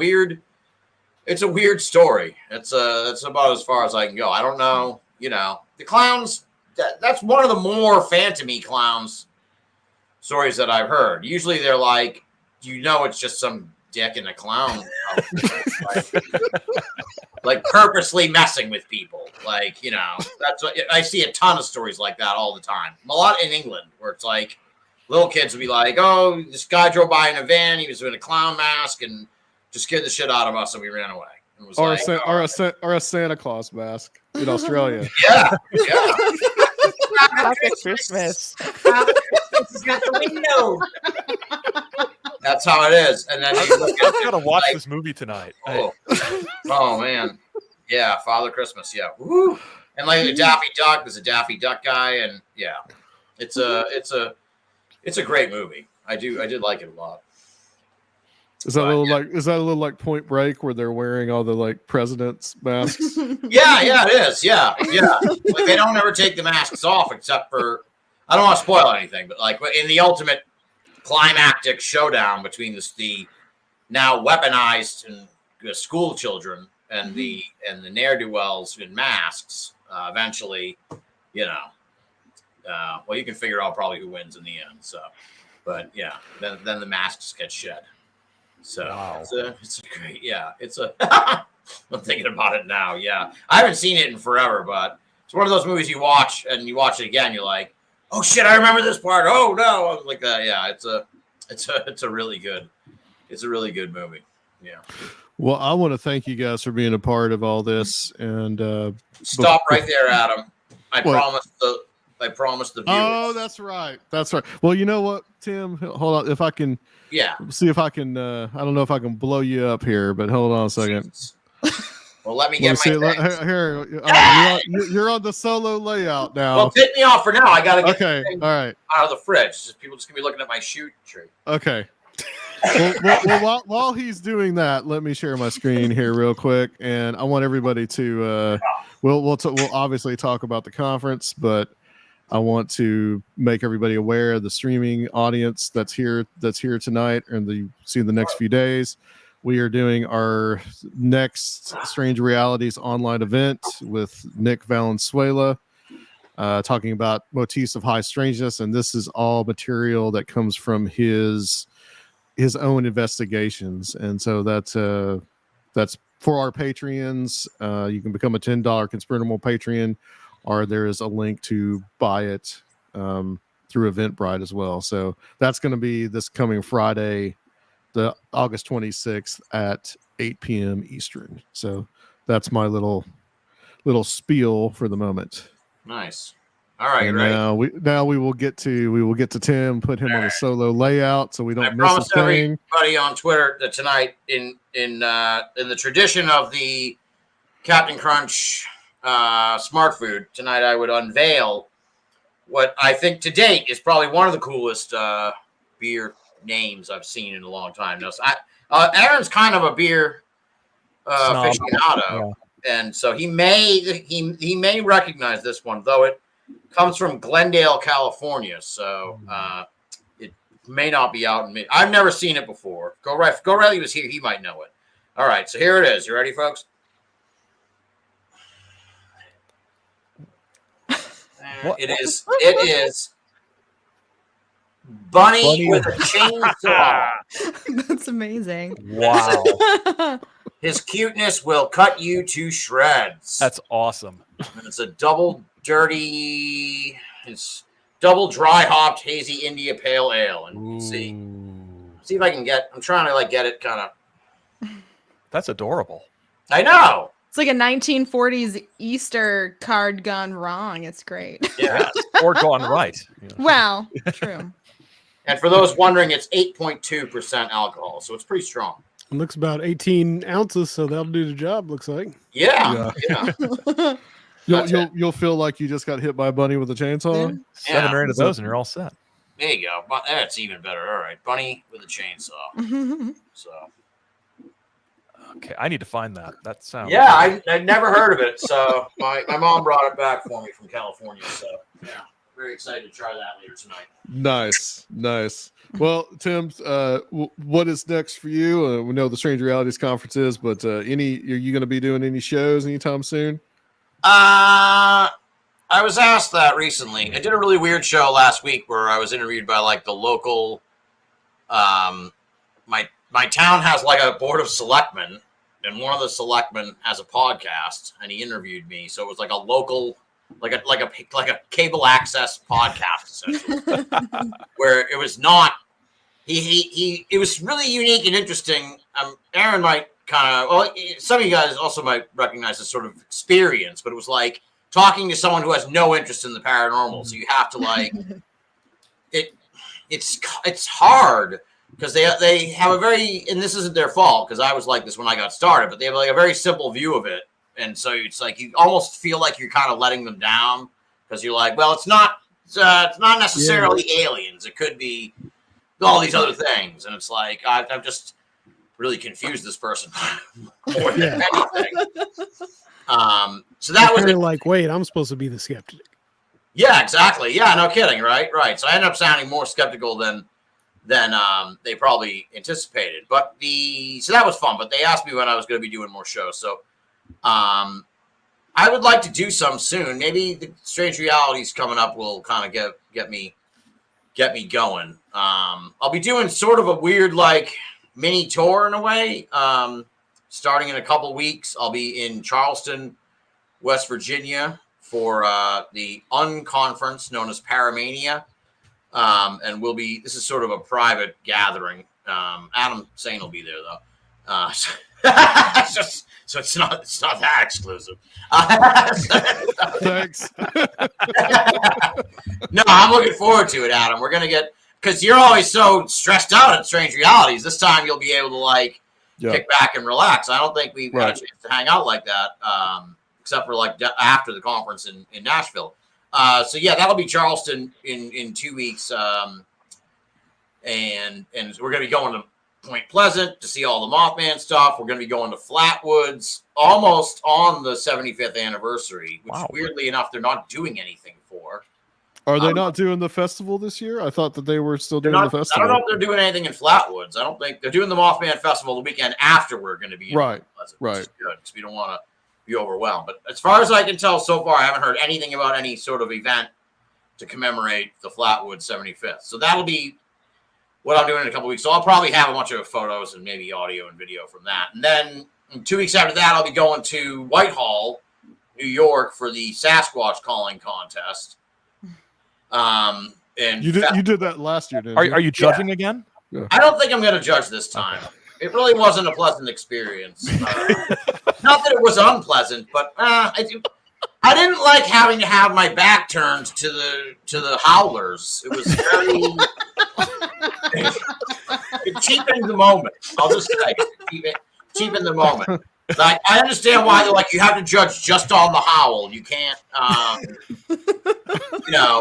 weird story. That's about as far as I can go. I don't know. The clowns. That's one of the more phantom-y clowns stories that I've heard. Usually they're like, it's just some dick in a clown outfit, like purposely messing with people. Like, that's what I see a ton of stories like that all the time. A lot in England where it's like little kids will be like, oh, this guy drove by in a van. He was in a clown mask and just scared the shit out of us and we ran away. And was or a Santa Claus mask in Australia. Yeah. Happy Christmas. He's got the window. That's how it is. And then I gotta watch this movie tonight. Oh man, yeah, Father Christmas, yeah. Woo. And like the Daffy Duck, there's a Daffy Duck guy, and yeah, it's a great movie. I did like it a lot. Is that a little like Point Break where they're wearing all the like presidents masks? Yeah, it is. Yeah. Like they don't ever take the masks off except for, I don't want to spoil anything, but like in the ultimate climactic showdown between the now weaponized and school children and the ne'er-do-wells in masks, eventually, well, you can figure out probably who wins in the end. So, but yeah, then the masks get shed. So wow. It's a great, yeah. I'm thinking about it now. Yeah, I haven't seen it in forever, but it's one of those movies you watch and you watch it again. You're like, oh shit, I remember this part. Oh no, like that. Yeah, it's a really good movie. Yeah. Well, I want to thank you guys for being a part of all this. And stop right there, Adam. I promised the viewers. Oh, that's right. Well, you know what, Tim? Hold on. If I can. Yeah. See if I can. I don't know if I can blow you up here, but hold on a second. Well, let me get my here. You're on the solo layout now. Well, take me off for now. I gotta get okay. All right. Out of the fridge. People just gonna be looking at my shoe tree. Okay. well, while he's doing that, let me share my screen here real quick, and I want everybody to. We'll obviously talk about the conference, but I want to make everybody aware of the streaming audience that's here tonight and see the next few days. We are doing our next Strange Realities online event with Nick Valenzuela, talking about motifs of high strangeness, and this is all material that comes from his own investigations. And so that's for our Patreons. You can become a $10 Conspirable Patreon, or there is a link to buy it through Eventbrite as well. So that's going to be this coming Friday, the August 26th at 8 p.m. Eastern. So that's my little spiel for the moment. Nice. All right. And ready? now we will get to Tim, put him on a solo layout so we don't miss a thing. Everybody on Twitter that tonight in the tradition of the Captain Crunch Smart Food, tonight I would unveil what I think to date is probably one of the coolest beer names I've seen in a long time. Now, Aaron's kind of a beer aficionado, and so he may recognize this one, though it comes from Glendale, California. So it may not be out in me. I've never seen it before. Gorightly was here; he might know it. All right, so here it is. You ready, folks? It is Bunny with a chainsaw. That's amazing. Wow. His cuteness will cut you to shreds. That's awesome. And it's a double dry hopped hazy India pale ale. And see if I can I'm trying to get it kind of. That's adorable. I know. It's like a 1940s Easter card gone wrong. It's great. Yeah. Or gone right. Well, true. And for those wondering, it's 8.2% alcohol, so it's pretty strong. It looks about 18 ounces, so that'll do the job. Looks like. Yeah. You'll feel like you just got hit by a bunny with a chainsaw. 7 or 8 of those, and you're all set. There you go. That's even better. All right, bunny with a chainsaw. So. Okay, I need to find that. That sounds. Yeah, I never heard of it. So my mom brought it back for me from California. So yeah, very excited to try that later tonight. Nice. Well, Tim, what is next for you? We know the Strange Realities conference is, but are you going to be doing any shows anytime soon? I was asked that recently. I did a really weird show last week where I was interviewed by like the local. My town has like a board of selectmen, and one of the selectmen has a podcast, and he interviewed me. So it was like a local, like a cable access podcast, essentially, where it was not. It was really unique and interesting. Aaron might some of you guys also might recognize this sort of experience, but it was like talking to someone who has no interest in the paranormal. So you have to like it's hard. Because they have a very, and this isn't their fault, because I was like this when I got started, but they have like a very simple view of it. And so it's like you almost feel like you're kind of letting them down, because you're like, well, it's not necessarily aliens. It could be all these other things. And it's like, I've just really confused this person more than anything. So that was like, wait, I'm supposed to be the skeptic. Yeah, exactly. Yeah, no kidding. Right. So I ended up sounding more skeptical than they probably anticipated. But so that was fun. But they asked me when I was going to be doing more shows. So I would like to do some soon. Maybe the Strange Realities coming up will kind of get me going. I'll be doing sort of a weird like mini tour in a way. Starting in a couple weeks, I'll be in Charleston, West Virginia for the unconference known as Paramania. And this is sort of a private gathering. Adam Sane will be there though. So it's not that exclusive. Thanks. No, I'm looking forward to it, Adam. We're going to because you're always so stressed out at Strange Realities. This time you'll be able to kick back and relax. I don't think we've got a chance to hang out like that, except for like after the conference in Nashville. So yeah, that'll be Charleston in 2 weeks. And we're going to be going to Point Pleasant to see all the Mothman stuff. We're going to be going to Flatwoods almost on the 75th anniversary, which weirdly enough, they're not doing anything for. Are they not doing the festival this year? I thought that they were still doing the festival. I don't know if they're doing anything in Flatwoods. I don't think they're doing the Mothman Festival the weekend after we're going to be in Point Pleasant, which is good because we don't want to be overwhelmed. But as far as I can tell so far, I haven't heard anything about any sort of event to commemorate the Flatwoods 75th. So that'll be what I'm doing in a couple weeks. So I'll probably have a bunch of photos and maybe audio and video from that. And then 2 weeks after that, I'll be going to Whitehall, New York for the Sasquatch calling contest. And you did that last year, didn't you? Are you judging again? Yeah. I don't think I'm going to judge this time. Okay. It really wasn't a pleasant experience. Not that it was unpleasant, but I didn't like having to have my back turned to the howlers. It was very it cheapened the moment. I'll just say it cheapened the moment. Like, I understand why they're like you have to judge just on the howl. You can't,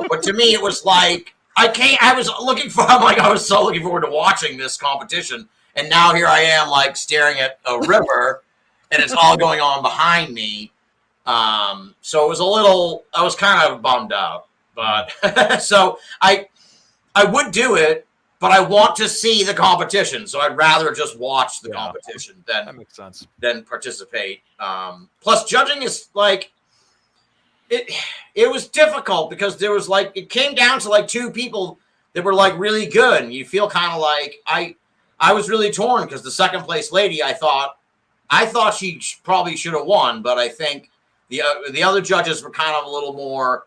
But to me, it was like I was so looking forward to watching this competition. And now here I am, like staring at a river, and it's all going on behind me. So it was I was kind of bummed out, but so I would do it, but I want to see the competition. So I'd rather just watch the competition that makes sense. Than participate. Plus judging is like, it was difficult because there was like, it came down to like two people that were like really good. And you feel kind of like, I was really torn because the second place lady, I thought she probably should have won, but I think the other judges were kind of a little more,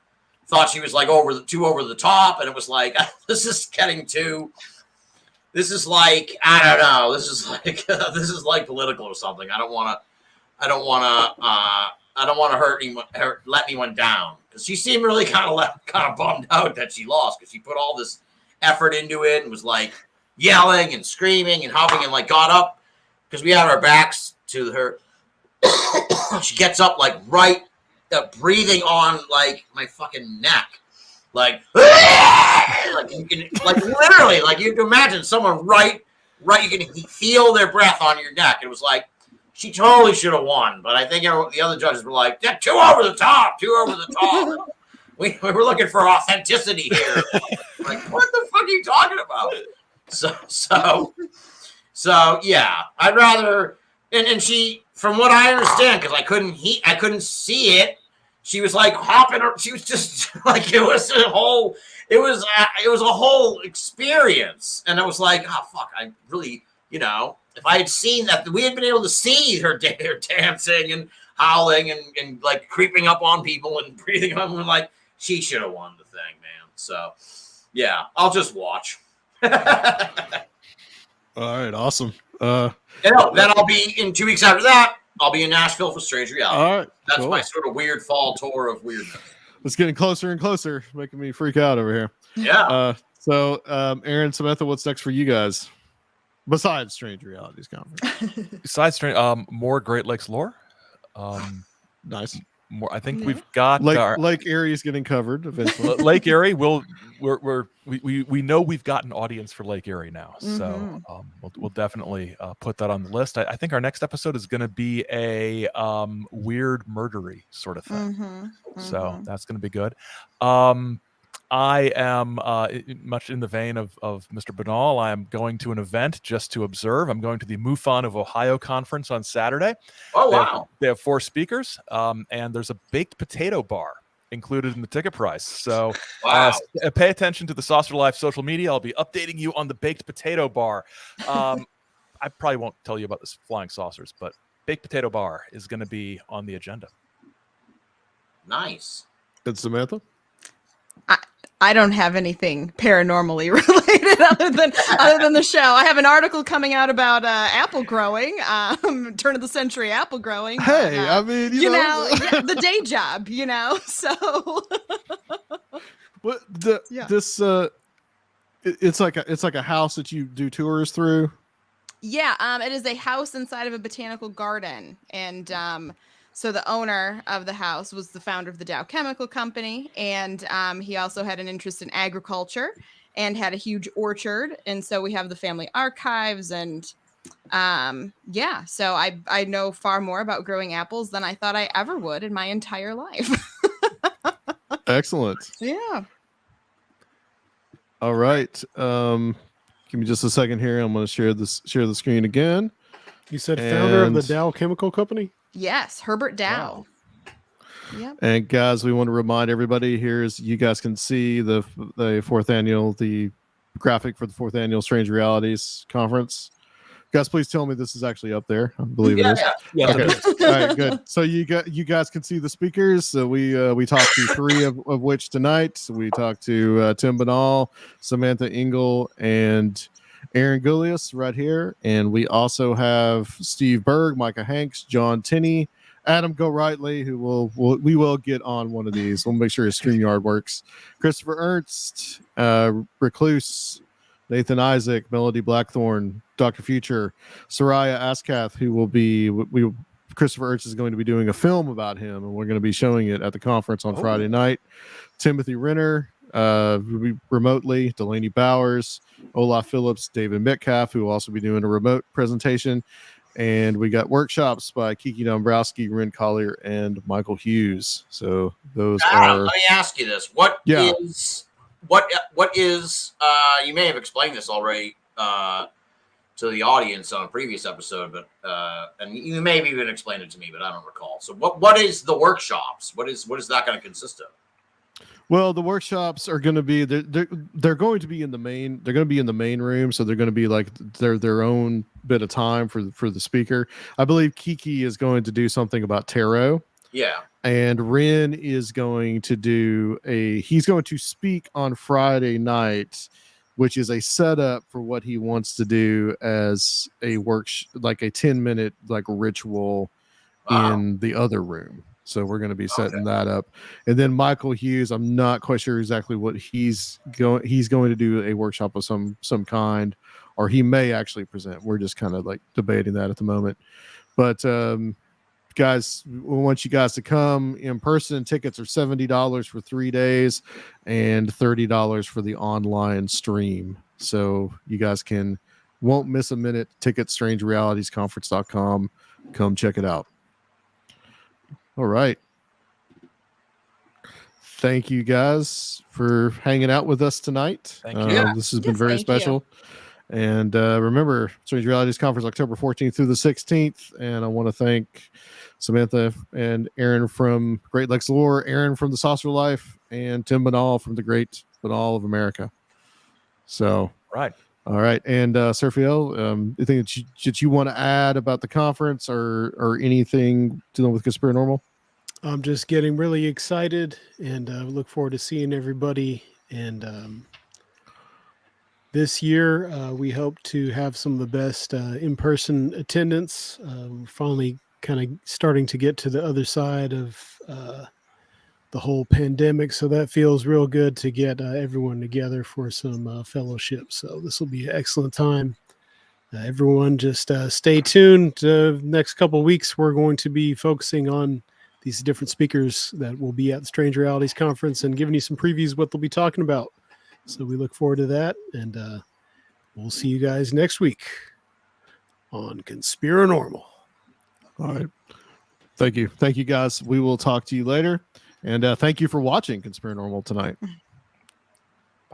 thought she was like too over the top. And it was like, this is like, I don't know. This is like political or something. I don't want to let anyone down. Because she seemed really kind of bummed out that she lost because she put all this effort into it and was like yelling and screaming and huffing and like got up because we had our backs to her. She gets up like right, breathing on like my fucking neck, like you can literally like you can imagine someone right. You can feel their breath on your neck. It was like she totally should have won, but I think the other judges were like, "Yeah, too over the top." We were looking for authenticity here. Like, what the fuck are you talking about? So yeah, I'd rather. And she, from what I understand, because I couldn't see it. She was like hopping. She was just like it was a whole experience, and I was like, oh fuck, I really, if I had seen that, we had been able to see her dancing and howling and like creeping up on people and breathing on them, like she should have won the thing, man. So yeah, I'll just watch. All right, awesome. And then I'll be in 2 weeks after that. I'll be in Nashville for Strange Reality. All right, that's cool. my sort of weird fall tour of weirdness. It's getting closer and closer, making me freak out over here. Yeah. So, Aaron, Samantha, what's next for you guys? Besides Strange Realities Conference. Besides Strange, more Great Lakes lore. Nice. More. I think we've got Lake Erie is getting covered eventually. Lake Erie. We know we've got an audience for Lake Erie now, so we'll definitely put that on the list. I think our next episode is going to be a weird murdery sort of thing. So that's going to be good. I am much in the vein of Mr. Binnall. I am going to an event just to observe. I'm going to the MUFON of Ohio conference on Saturday. Oh, wow. They have 4 speakers, and there's a baked potato bar included in the ticket price. So pay attention to the Saucer Life social media. I'll be updating you on the baked potato bar. I probably won't tell you about this flying saucers, but baked potato bar is going to be on the agenda. Nice. And Samantha? I don't have anything paranormally related other than the show. I have an article coming out about apple growing, turn of the century apple growing. Hey, but, I mean, you know, the day job, so. But this it's like a house that you do tours through. Yeah, it is a house inside of a botanical garden, and so the owner of the house was the founder of the Dow Chemical Company, and he also had an interest in agriculture and had a huge orchard. And so we have the family archives, and so I know far more about growing apples than I thought I ever would in my entire life. Excellent. Yeah. All right. Give me just a second here. I'm going to share the screen again. You said founder of the Dow Chemical Company? Yes, Herbert Dow. Wow. Yep. And guys, we want to remind everybody, you guys can see the graphic for the 4th annual Strange Realities Conference. Guys, please tell me this is actually up there. I believe it is. Yeah. Okay. All right, good. So you guys can see the speakers. So we talked to 3 of which tonight. So we talked to Tim Binnall, Samantha Engel, and Aaron Gulyas right here. And we also have Steve Berg, Micah Hanks, John Tenney, Adam Gorightly, who we will get on one of these. We'll make sure his StreamYard works. Christopher Ernst, Recluse, Nathan Isaac, Melody Blackthorn, Dr. Future, Soraya Askath, who will be Christopher Ernst is going to be doing a film about him, and we're going to be showing it at the conference on Friday night. Timothy Renner, remotely, Delaney Bowers, Olaf Phillips, David Metcalf, who will also be doing a remote presentation. And we got workshops by Kiki Dombrowski, Ren Collier, and Michael Hughes. So those are. Let me ask you this: what is you may have explained this already to the audience on a previous episode, but and you may have even explained it to me, but I don't recall. So what is the workshops? What is that going to consist of? Well, the workshops are going to be they're going to be in the main. They're going to be in the main room, so they're going to be like their own bit of time for the speaker. I believe Kiki is going to do something about tarot. Yeah, and Ren is going to he's going to speak on Friday night, which is a setup for what he wants to do as a like a 10-minute like ritual in the other room. So we're going to be setting that up. And then Michael Hughes, I'm not quite sure exactly what he's going to do a workshop of some kind, or he may actually present. We're just kind of like debating that at the moment. But guys, we want you guys to come in person. Tickets are $70 for 3 days and $30 for the online stream. So you guys won't miss a minute. Tickets, strangerealitiesconference.com. Come check it out. All right. Thank you guys for hanging out with us tonight. Thank you. This has been Yes, very thank you. special. And remember, Strange Realities Conference, October 14th through the 16th. And I want to thank Samantha and Aaron from Great Lakes Lore, Aaron from the Saucer Life, and Tim Binnall from the Great Binnall of America. So, Right. all right. And Sergio, anything that you want to add about the conference or anything dealing with Conspiranormal? I'm just getting really excited and look forward to seeing everybody. And this year, we hope to have some of the best in-person attendance. We're finally kind of starting to get to the other side of the whole pandemic. So that feels real good to get everyone together for some fellowship. So this will be an excellent time. Everyone just stay tuned. Next couple of weeks, we're going to be focusing on these different speakers that will be at the Strange Realities Conference and giving you some previews of what they'll be talking about. So we look forward to that. And we'll see you guys next week on Conspiranormal. All right. Thank you. Thank you, guys. We will talk to you later. And thank you for watching Conspiranormal tonight.